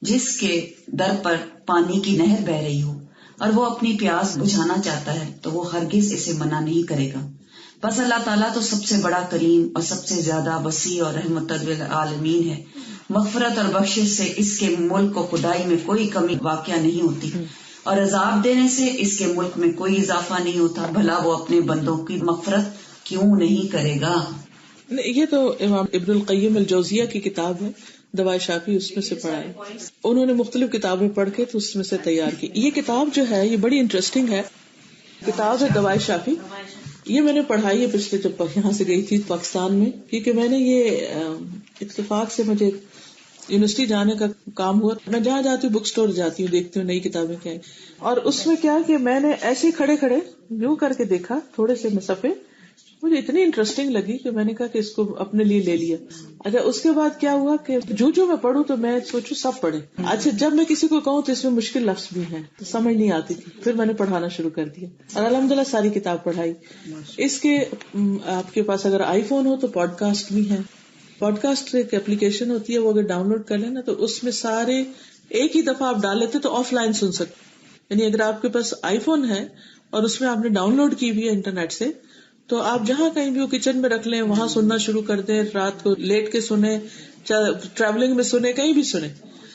جس کے در پر پانی کی نہر بہ رہی ہو اور وہ اپنی پیاس بجھانا چاہتا ہے, تو وہ ہرگز اسے منع نہیں کرے گا. بس اللہ تعالیٰ تو سب سے بڑا کریم اور سب سے زیادہ وسیع اور رحمت للعالمین ہے. مغفرت اور بخشش سے اس کے ملک و خدائی میں کوئی کمی واقع نہیں ہوتی, اور عذاب دینے سے اس کے ملک میں کوئی اضافہ نہیں ہوتا. بھلا وہ اپنے بندوں کی مغفرت کیوں نہیں کرے گا؟ یہ تو امام ابن القیم الجوزیہ کی کتاب ہے دوائے شافی, اس میں سے پڑھا ہے. انہوں نے مختلف کتابیں پڑھ کے تو اس میں سے تیار کی. یہ کتاب جو ہے یہ بڑی انٹرسٹنگ ہے, کتاب ہے دوائے شافی. یہ میں نے پڑھائی ہے پچھلے جب یہاں سے گئی تھی پاکستان میں, کیونکہ میں نے یہ اتفاق سے مجھے یونیورسٹی جانے کا کام ہوا. میں جہاں جاتی ہوں بک اسٹور جاتی ہوں, دیکھتی ہوں نئی کتابیں کیا ہیں, اور اس میں کیا کہ میں نے ایسے کھڑے کھڑے یوں کر کے دیکھا تھوڑے سے صفحے, مجھے اتنی انٹرسٹنگ لگی کہ میں نے کہا کہ اس کو اپنے لیے لے لیا. اچھا اس کے بعد کیا ہوا کہ جو میں پڑھوں تو میں سوچوں سب پڑھے. اچھا جب میں کسی کو کہوں تو اس میں مشکل لفظ بھی ہیں تو سمجھ نہیں آتی تھی, پھر میں نے پڑھانا شروع کر دیا اور الحمدللہ ساری کتاب پڑھائی. اس کے آپ کے پاس اگر آئی فون ہو تو پوڈ کاسٹ بھی ہے. پوڈ کاسٹ ایک اپلیکیشن ہوتی ہے, وہ اگر ڈاؤن لوڈ کر لینا تو اس میں سارے ایک ہی دفعہ آپ ڈال لیتے تو آف لائن سن سکتے. یعنی اگر آپ کے پاس آئی فون ہے اور اس میں آپ نے ڈاؤن لوڈ کی ہوئی ہے انٹرنیٹ سے, تو آپ جہاں کہیں بھی وہ کچن میں رکھ لیں, وہاں سننا شروع کر دیں, رات کو لیٹ کے سنیں, ٹریولنگ میں سنیں, کہیں بھی سنیں.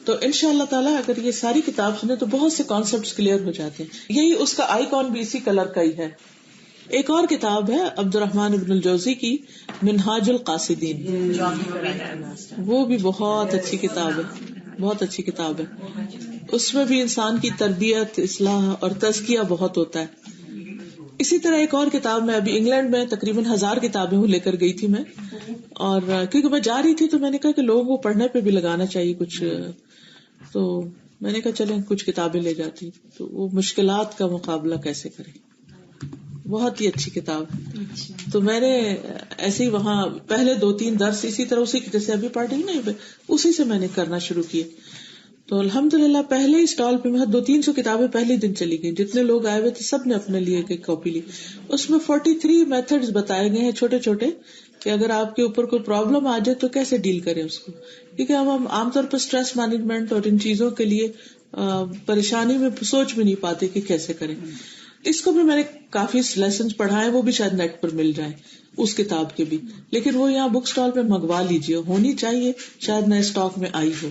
تو انشاءاللہ تعالیٰ اگر یہ ساری کتاب سنیں تو بہت سے کانسیپٹس کلیئر ہو جاتے ہیں. یہی اس کا آئیکن بھی اسی کلر کا ہی ہے. ایک اور کتاب ہے عبد الرحمن ابن الجوزی کی منہاج القاصدین, وہ بھی بہت اچھی کتاب ہے, بہت اچھی کتاب ہے. اس میں بھی انسان کی تربیت, اصلاح اور تزکیہ بہت ہوتا ہے. اسی طرح ایک اور کتاب میں ابھی انگلینڈ میں تقریباً 1000 کتابیں لے کر گئی تھی میں, اور کیونکہ میں جا رہی تھی تو میں نے کہا کہ لوگوں کو پڑھنے پہ بھی لگانا چاہیے کچھ, تو میں نے کہا چلیں کچھ کتابیں لے جاتی. تو وہ مشکلات کا مقابلہ کیسے کریں, بہت ہی اچھی کتاب. تو میں نے ایسے ہی وہاں پہلے 2-3 درس اسی طرح اسی جیسے ابھی پڑھ رہی نا, اسی سے میں نے کرنا شروع کیے. تو الحمدللہ پہلے ہی اسٹال پہ میں 200-300 کتابیں پہلے دن چلی گئی. جتنے لوگ آئے ہوئے تھے سب نے اپنے لیے ایک کاپی لی. اس میں 43 میتھڈز بتائے گئے ہیں چھوٹے چھوٹے, کہ اگر آپ کے اوپر کوئی پرابلم آ جائے تو کیسے ڈیل کریں اس کو. کیونکہ ہم عام طور پر اسٹریس مینجمنٹ اور ان چیزوں کے لیے پریشانی میں سوچ بھی نہیں پاتے کہ کیسے کریں. اس کو بھی میں نے کافی لیسنز پڑھائے, وہ بھی شاید نیٹ پر مل جائیں اس کتاب کے بھی, لیکن وہ یہاں بک اسٹال پہ منگوا لیجیے, ہونی چاہیے, شاید نئے اسٹاک میں آئی ہو.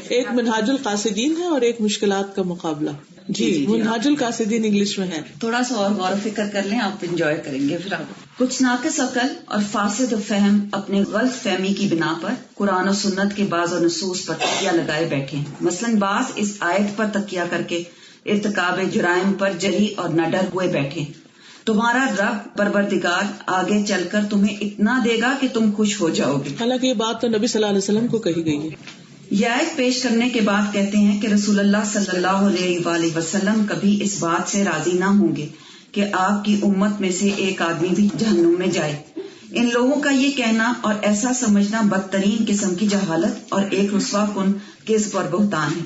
ایک منہاج القاصدین ہے اور ایک مشکلات کا مقابلہ. جی منہاج القاصدین انگلش میں ہے. تھوڑا سا اور غور و فکر کر لیں, آپ انجوائے کریں گے. پھر آپ کچھ ناقص عقل اور فاسد فہم اپنے غلط فہمی کی بنا پر قرآن و سنت کے بعض و نصوص پر تکیہ لگائے بیٹھے ہیں. مثلاً بعض اس آیت پر تکیہ کر کے ارتکاب جرائم پر جری اور نہ ڈر ہوئے بیٹھے ہیں. تمہارا رب پروردگار آگے چل کر تمہیں اتنا دے گا کہ تم خوش ہو جاؤ گے. حالانکہ یہ بات تو نبی صلی اللہ علیہ وسلم کو کہی گئی ہے. یہ آیت پیش کرنے کے بعد کہتے ہیں کہ رسول اللہ صلی اللہ علیہ وآلہ وسلم کبھی اس بات سے راضی نہ ہوں گے کہ آپ کی امت میں سے ایک آدمی بھی جہنم میں جائے. ان لوگوں کا یہ کہنا اور ایسا سمجھنا بدترین قسم کی جہالت اور ایک رسوا کن کذب اور بہتان ہے.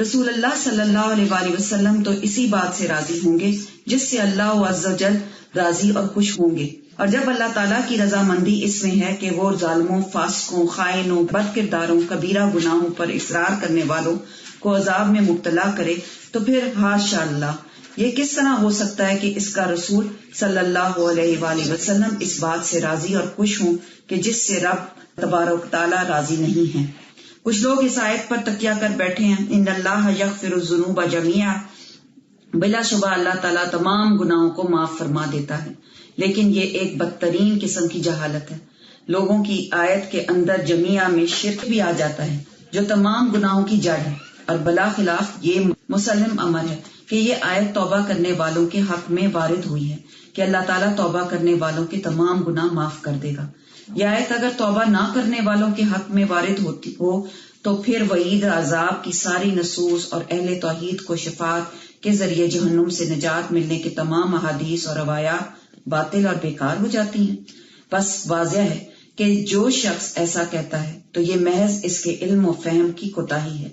رسول اللہ صلی اللہ علیہ وآلہ وسلم تو اسی بات سے راضی ہوں گے جس سے اللہ عز و جل راضی اور خوش ہوں گے. اور جب اللہ تعالیٰ کی رضامندی اس میں ہے کہ وہ ظالموں، فاسقوں، خائنوں، بد کرداروں، کبیرہ گناہوں پر اصرار کرنے والوں کو عذاب میں مبتلا کرے، تو پھر حاشا اللہ، یہ کس طرح ہو سکتا ہے کہ اس کا رسول صلی اللہ علیہ وآلہ وسلم اس بات سے راضی اور خوش ہوں کہ جس سے رب تبارک تعالیٰ راضی نہیں ہے. کچھ لوگ اس آیت پر تکیہ کر بیٹھے ہیں، ان اللہ یغفر الذنوب جميعا، بلا شبہ اللہ تعالیٰ تمام گناہوں کو معاف فرما دیتا ہے. لیکن یہ ایک بدترین قسم کی جہالت ہے. لوگوں کی آیت کے اندر جمیعہ میں شرک بھی آ جاتا ہے جو تمام گناہوں کی جڑ ہے، اور بلا خلاف یہ مسلم امر ہے کہ یہ آیت توبہ کرنے والوں کے حق میں وارد ہوئی ہے کہ اللہ تعالیٰ توبہ کرنے والوں کے تمام گناہ معاف کر دے گا. یہ آیت اگر توبہ نہ کرنے والوں کے حق میں وارد ہوتی ہو تو پھر وعید عذاب کی ساری نصوص اور اہل توحید کو شفاعت کے ذریعے جہنم سے نجات ملنے کے تمام احادیث اور روایات باطل اور بیکار ہو جاتی ہیں. بس واضح ہے کہ جو شخص ایسا کہتا ہے تو یہ محض اس کے علم و فہم کی کوتاہی ہے.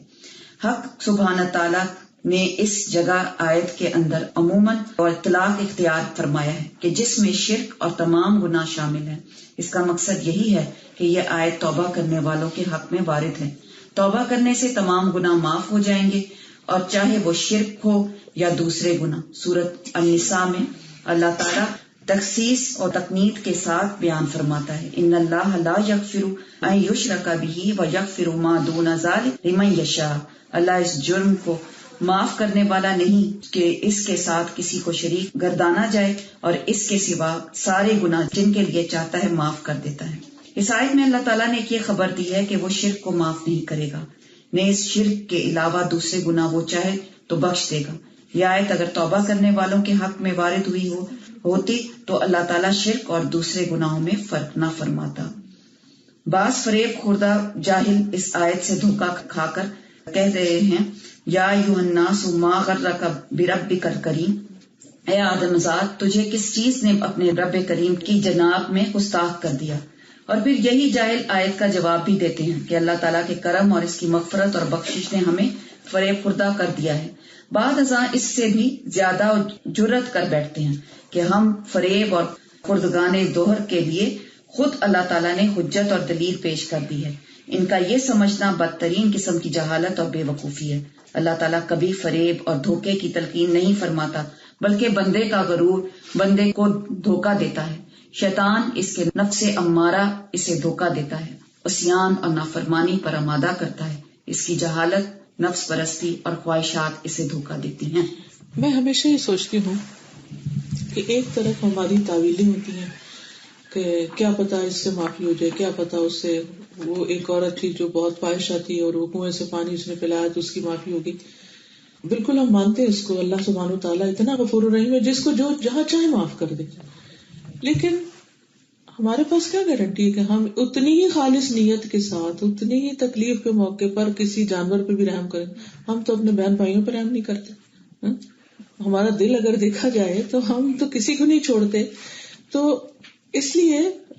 حق سبحانہ تعالیٰ نے اس جگہ آیت کے اندر عموماً اور اطلاق اختیار فرمایا ہے کہ جس میں شرک اور تمام گناہ شامل ہیں. اس کا مقصد یہی ہے کہ یہ آیت توبہ کرنے والوں کے حق میں وارد ہے. توبہ کرنے سے تمام گناہ معاف ہو جائیں گے، اور چاہے وہ شرک ہو یا دوسرے گناہ. سورۃ النساء میں اللہ تعالیٰ تخصیص اور تقنیت کے ساتھ بیان فرماتا ہے، ان اللہ لا یغفر ان یشرک بہ ویغفر ما دون ذلک لمن یشاء. اللہ اس جرم کو معاف کرنے والا نہیں کہ اس کے ساتھ کسی کو شریک گردانا جائے، اور اس کے سوا سارے گناہ جن کے لیے چاہتا ہے معاف کر دیتا ہے. اس آیت میں اللہ تعالیٰ نے یہ خبر دی ہے کہ وہ شرک کو معاف نہیں کرے گا، نہ اس شرک کے علاوہ دوسرے گناہ وہ چاہے تو بخش دے گا. یہ آیت اگر توبہ کرنے والوں کے حق میں وارد ہوئی ہوتی تو اللہ تعالیٰ شرک اور دوسرے گناہوں میں فرق نہ فرماتا. بعض فریب خوردہ جاہل اس آیت سے دھوکہ کھا کر کہہ رہے ہیں، یا ایھا الناس ما غرک بربک الکریم، اے آدم زاد تجھے کس چیز نے اپنے رب کریم کی جناب میں گستاخ کر دیا. اور پھر یہی جاہل آیت کا جواب بھی دیتے ہیں کہ اللہ تعالیٰ کے کرم اور اس کی مغفرت اور بخشش نے ہمیں فریب خوردہ کر دیا ہے. بعد ازاں اس سے بھی زیادہ جرت کر بیٹھتے ہیں کہ ہم فریب اور خردگانے دوہر کے لیے خود اللہ تعالیٰ نے حجت اور دلیل پیش کر دی ہے. ان کا یہ سمجھنا بدترین قسم کی جہالت اور بے وقوفی ہے. اللہ تعالیٰ کبھی فریب اور دھوکے کی تلقین نہیں فرماتا، بلکہ بندے کا غرور بندے کو دھوکہ دیتا ہے. شیطان اس کے نفس امارہ اسے دھوکہ دیتا ہے، عصیان اور نافرمانی پر آمادہ کرتا ہے. اس کی جہالت، نفس پرستی اور خواہشات اسے دھوکہ دیتی ہیں. میں ہمیشہ یہ سوچتی ہوں کہ ایک طرف ہماری تعویلیں ہوتی ہیں کہ کیا پتا اس سے معافی ہو جائے، کیا پتا اس سے، وہ ایک عورت تھی جو بہت فاحشہ تھی اور وہ کنویں سے پانی اس نے پلایا تو اس کی معافی ہوگی. بالکل ہم مانتے ہیں اس کو، اللہ سبحانہ وتعالیٰ اتنا غفور الرحیم ہے جس کو جو جہاں چاہے معاف کر دے. لیکن ہمارے پاس کیا گارنٹی ہے کہ ہم اتنی ہی خالص نیت کے ساتھ، اتنی ہی تکلیف کے موقع پر کسی جانور پہ بھی رحم کریں. ہم تو اپنے بہن بھائیوں پہ رحم نہیں کرتے. ہمارا دل اگر دیکھا جائے تو ہم تو کسی کو نہیں چھوڑتے. تو اس لیے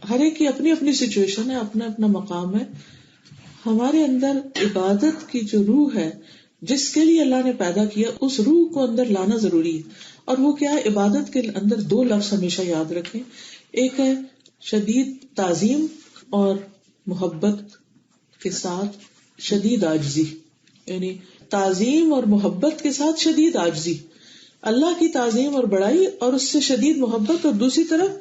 ہر ایک کی اپنی اپنی سچویشن ہے، اپنا اپنا مقام ہے. ہمارے اندر عبادت کی جو روح ہے جس کے لیے اللہ نے پیدا کیا، اس روح کو اندر لانا ضروری ہے. اور وہ کیا ہے؟ عبادت کے اندر دو لفظ ہمیشہ یاد رکھیں. ایک ہے شدید تعظیم اور محبت کے ساتھ شدید عاجزی، یعنی تعظیم اور محبت کے ساتھ شدید عاجزی. اللہ کی تعظیم اور بڑائی اور اس سے شدید محبت، اور دوسری طرف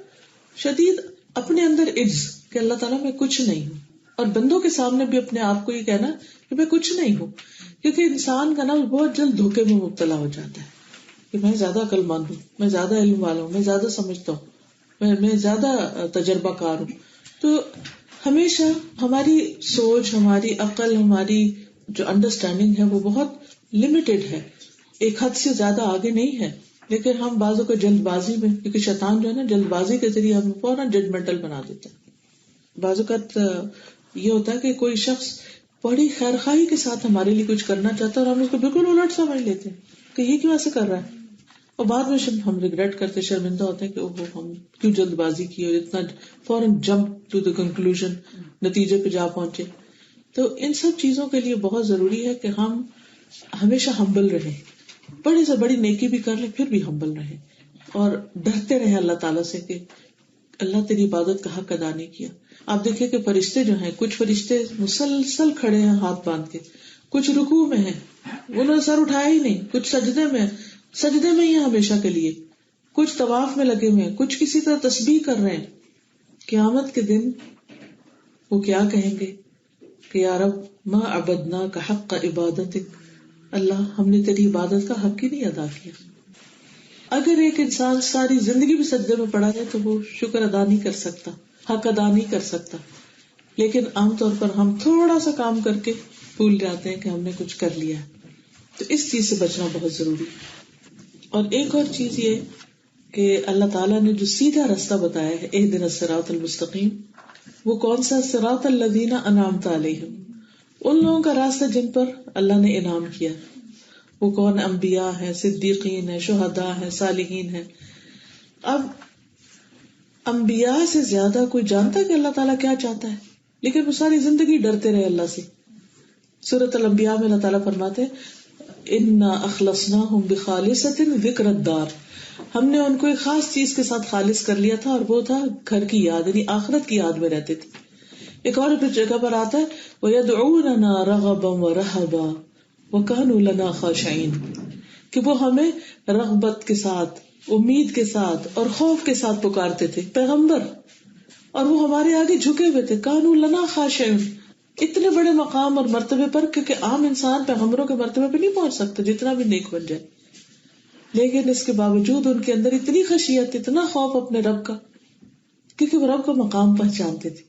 شدید اپنے اندر عجز کہ اللہ تعالیٰ میں کچھ نہیں ہوں. اور بندوں کے سامنے بھی اپنے آپ کو یہ کہنا کہ میں کچھ نہیں ہوں، کیونکہ انسان کا نفس بہت جلد دھوکے میں مبتلا ہو جاتا ہے کہ میں زیادہ عقل مند ہوں، میں زیادہ علم والا ہوں، میں زیادہ سمجھتا ہوں. میں زیادہ تجربہ کار ہوں. تو ہمیشہ ہماری سوچ، ہماری عقل، ہماری جو انڈرسٹینڈنگ ہے وہ بہت لمیٹڈ ہے، ایک حد سے زیادہ آگے نہیں ہے. لیکن ہم بعضوں کو جلد بازی میں، کیونکہ شیطان جو ہے نا جلد بازی کے ذریعے ہمیں فوراً ججمنٹل بنا دیتا ہے. بعض اوقات یہ ہوتا ہے کہ کوئی شخص بڑی خیر خواہی کے ساتھ ہمارے لیے کچھ کرنا چاہتا ہے اور ہم اس کو بالکل الٹ سمجھ لیتے ہیں کہ یہ کیوں ایسے کر رہا ہے، اور بعد میں ہم ریگریٹ کرتے، شرمندہ ہوتے ہیں کہ ہم کیوں جلد بازی کی اور اتنا فوراً جمپ ٹو دی کنکلوژن، نتیجے پہ جا پہنچے. تو ان سب چیزوں کے لیے بہت ضروری ہے کہ ہم ہمیشہ ہمبل رہیں، بڑی سے بڑی نیکی بھی کر لیں پھر بھی ہمبل رہیں، اور ڈرتے رہیں اللہ تعالیٰ سے کہ اللہ تیری عبادت کا حق ادا نہیں کیا. آپ دیکھیں کہ فرشتے جو ہیں، کچھ فرشتے مسلسل کھڑے ہیں ہاتھ باندھ کے، کچھ رکوع میں ہیں انہوں نے سر اٹھایا ہی نہیں، کچھ سجدے میں ہی ہیں ہمیشہ کے لیے، کچھ طواف میں لگے ہوئے ہیں، کچھ کسی طرح تسبیح کر رہے ہیں. قیامت کے دن وہ کیا کہیں گے کہ یا رب ما عبدناک حق عبادتک، اللہ ہم نے تیری عبادت کا حق ہی نہیں ادا کیا. اگر ایک انسان ساری زندگی بھی سجدے میں پڑا ہے تو وہ شکر ادا نہیں کر سکتا، حق ادا نہیں کر سکتا. لیکن عام طور پر ہم تھوڑا سا کام کر کے بھول جاتے ہیں کہ ہم نے کچھ کر لیا. تو اس چیز سے بچنا بہت ضروری. اور ایک اور چیز یہ کہ اللہ تعالیٰ نے جو سیدھا راستہ بتایا ہے، اہدنا الصراط المستقیم، وہ کون سا؟ صراط الذین انعمت علیہم، ان لوگوں کا راستہ جن پر اللہ نے انعام کیا. وہ کون؟ انبیاء ہیں، صدیقین ہیں، شہداء ہیں، صالحین ہیں. اب انبیاء سے زیادہ کوئی جانتا ہے کہ اللہ تعالیٰ کیا چاہتا ہے؟ لیکن وہ ساری زندگی ڈرتے رہے اللہ سے. سورۃ الانبیاء میں اللہ تعالیٰ فرماتے انا اخلصناہم بخالصۃ ذکر الدار، ہم نے ان کو ایک خاص چیز کے ساتھ خالص کر لیا تھا، اور وہ تھا گھر کی یاد، یعنی آخرت کی یاد میں رہتے تھے. ایک اور جگہ پر آتا ہے وَيَدْعُونَنَا رَغَبًا وَرَهَبًا وَكَانُوا لَنَا خَاشِعِينَ، کہ وہ ہمیں رغبت کے ساتھ، امید کے ساتھ اور خوف کے ساتھ پکارتے تھے پیغمبر، اور وہ ہمارے آگے جھکے ہوئے تھے. كَانُوا لَنَا خَاشِعِينَ، اتنے بڑے مقام اور مرتبے پر، کیونکہ عام انسان پیغمبروں کے مرتبے پہ نہیں پہنچ سکتا جتنا بھی نیک بن جائے. لیکن اس کے باوجود ان کے اندر اتنی خشیت، اتنا خوف اپنے رب کا، کیونکہ وہ رب کا مقام پہچانتے تھے.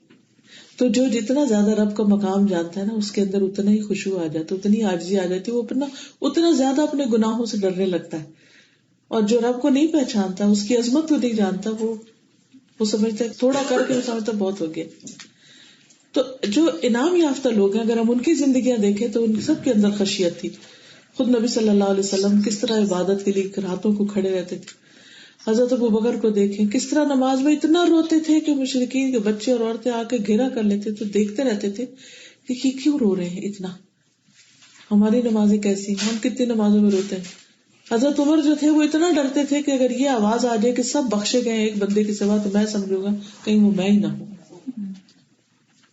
تو جو جتنا زیادہ رب کا مقام جانتا ہے نا، اس کے اندر اتنا ہی خشوع آ جاتا ہے، اتنی عاجزی آ جاتی ہے، وہ اتنا زیادہ اپنے گناہوں سے ڈرنے لگتا ہے. اور جو رب کو نہیں پہچانتا، اس کی عظمت کو نہیں جانتا، وہ سمجھتا ہے تھوڑا کر کے وہ سمجھتا بہت ہو گیا. تو جو انعام یافتہ لوگ ہیں، اگر ہم ان کی زندگیاں دیکھیں تو ان سب کے اندر خشیت تھی. خود نبی صلی اللہ علیہ وسلم کس طرح عبادت کے لیے راتوں کو کھڑے رہتے تھے. حضرت ابوبکر کو دیکھیں کس طرح نماز میں اتنا روتے تھے کہ مشرکین کے بچے اور عورتیں آ کے گھیرا کر لیتے تو دیکھتے رہتے تھے کہ یہ کیوں رو رہے ہیں اتنا، ہماری نمازیں کیسی، ہم کتنی نمازوں میں روتے ہیں. حضرت عمر جو تھے وہ اتنا ڈرتے تھے کہ اگر یہ آواز آ جائے کہ سب بخشے گئے ایک بندے کے سوا، تو میں سمجھوں گا کہیں وہ میں ہی نہ ہوں.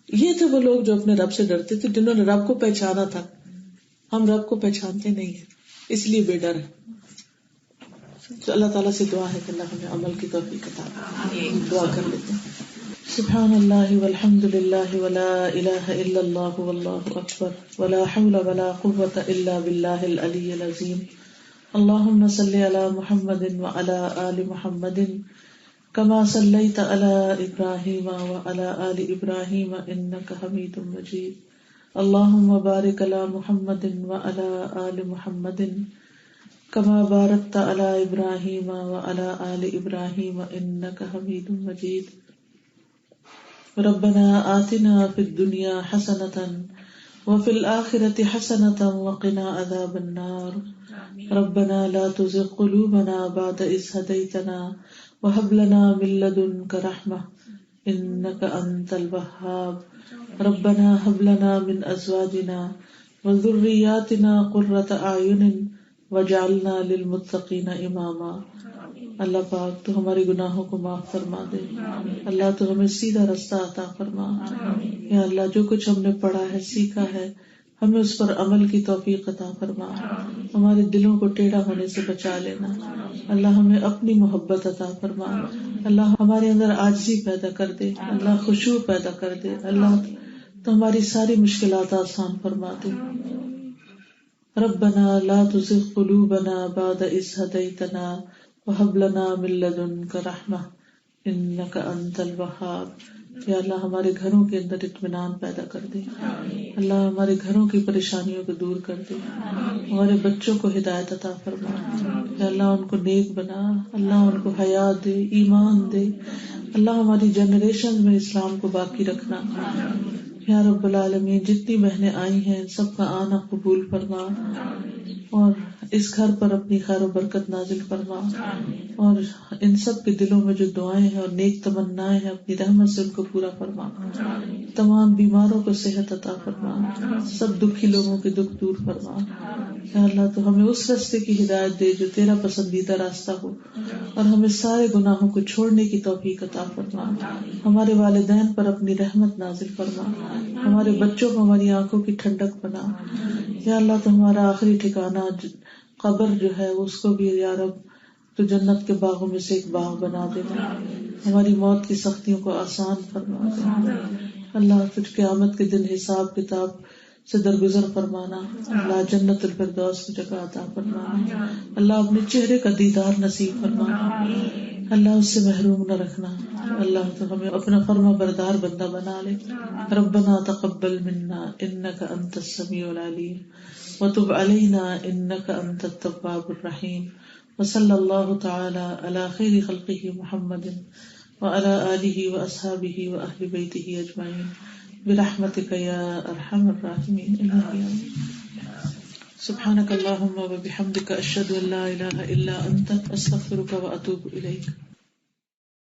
یہ تھے وہ لوگ جو اپنے رب سے ڈرتے تھے، جنہوں نے رب کو پہچانا تھا. ہم رب کو پہچانتے نہیں ہیں، اس لیے بے ڈر ہے. تو اللہ تعالیٰ سے دعا ہے کہ اللہ ہمیں عمل کی توفیق عطا فرمائے. دعا کر لیتے ہیں. سبحان اللہ والحمد للہ ولا الہ الا اللہ واللہ اکبر ولا حول ولا قوة الا باللہ العلی العظیم. اللہم صلی علی محمد وعلی آل محمد کما صلیت علی ابراہیم وعلی آل ابراہیم انک حمید مجید. اللہم بارک علی محمد وعلی آل محمد کما بارکت علی ابراہیم وعلی آل ابراہیم انک حمید مجید. ربنا آتنا فی الدنیا حسنۃ وفی الآخرۃ حسنۃ وقنا عذاب النار. ربنا لا تزغ قلوبنا بعد إذ هديتنا وهب لنا من لدنك رحمة إنك أنت الوهاب. ربنا هب لنا من أزواجنا وذرياتنا قرة أعين وجعلنا للمتقین اماما. اللہ پاک تو ہمارے گناہوں کو معاف فرما دے. اللہ تو ہمیں سیدھا راستہ عطا فرما. یا اللہ جو کچھ ہم نے پڑھا ہے، سیکھا ہے، ہمیں اس پر عمل کی توفیق عطا فرما. ہمارے دلوں کو ٹیڑھا ہونے سے بچا لینا. اللہ ہمیں اپنی محبت عطا فرما. اللہ ہمارے اندر عاجزی پیدا کر دے. اللہ خشوع پیدا کر دے. اللہ تو ہماری ساری مشکلات آسان فرما دے. ربنا لا تزغ قلوبنا بعد إذ هديتنا وهب لنا من لدنك رحمة انک انت الوہاب. یا اللہ ہمارے گھروں کے اندر اطمینان پیدا کر دے. اللہ ہمارے گھروں کی پریشانیوں کو دور کر دے. ہمارے بچوں کو ہدایت عطا فرما. یا اللہ ان کو نیک بنا. اللہ ان کو حیا دے, ایمان دے. اللہ ہماری جنریشن میں اسلام کو باقی رکھنا. یا رب العالمین جتنی بہنیں آئی ہیں سب کا آنا قبول فرما, اور اس گھر پر اپنی خیر و برکت نازل فرما, اور ان سب کے دلوں میں جو دعائیں ہیں اور نیک تمنائیں ہیں اپنی رحمت سے ان کو پورا فرما. تمام بیماروں کو صحت عطا فرما. سب دکھی لوگوں کے دکھ دور فرما. یا اللہ تو ہمیں اس راستے کی ہدایت دے جو تیرا پسندیدہ راستہ ہو, اور ہمیں سارے گناہوں کو چھوڑنے کی توفیق عطا فرما. ہمارے والدین پر اپنی رحمت نازل فرما. ہمارے بچوں کو ہماری آنکھوں کی ٹھنڈک بنا. یا اللہ تو ہمارا آخری ٹھکانہ قبر جو ہے اس کو بھی یا رب تو جنت کے باغوں میں سے ایک باغ بنا دینا. ہماری موت کی سختیوں کو آسان فرما دینا. اللہ تجھ قیامت کے دن حساب کتاب سے درگزر فرمانا. اللہ جنت الفردوس کی جگہ عطا فرمانا. اللہ اپنے چہرے کا دیدار نصیب فرمانا. اللہ اس سے محروم نہ رکھنا. اللہ تو ہمیں اپنا فرما بردار بندہ بنا لے. ربنا تقبل منا انک انت السمیع العلیم وتب علینا انک انت التواب الرحیم. وصلی اللہ تعالی علی خیر خلقہ محمد وعلی آلہ واصحابہ واہل بیتہ اجمعین برحمتک یا ارحم الراحمین. سبحانک اللہم وبحمدک اشہد ان لا الہ الا انت استغفرک واتوب الیک.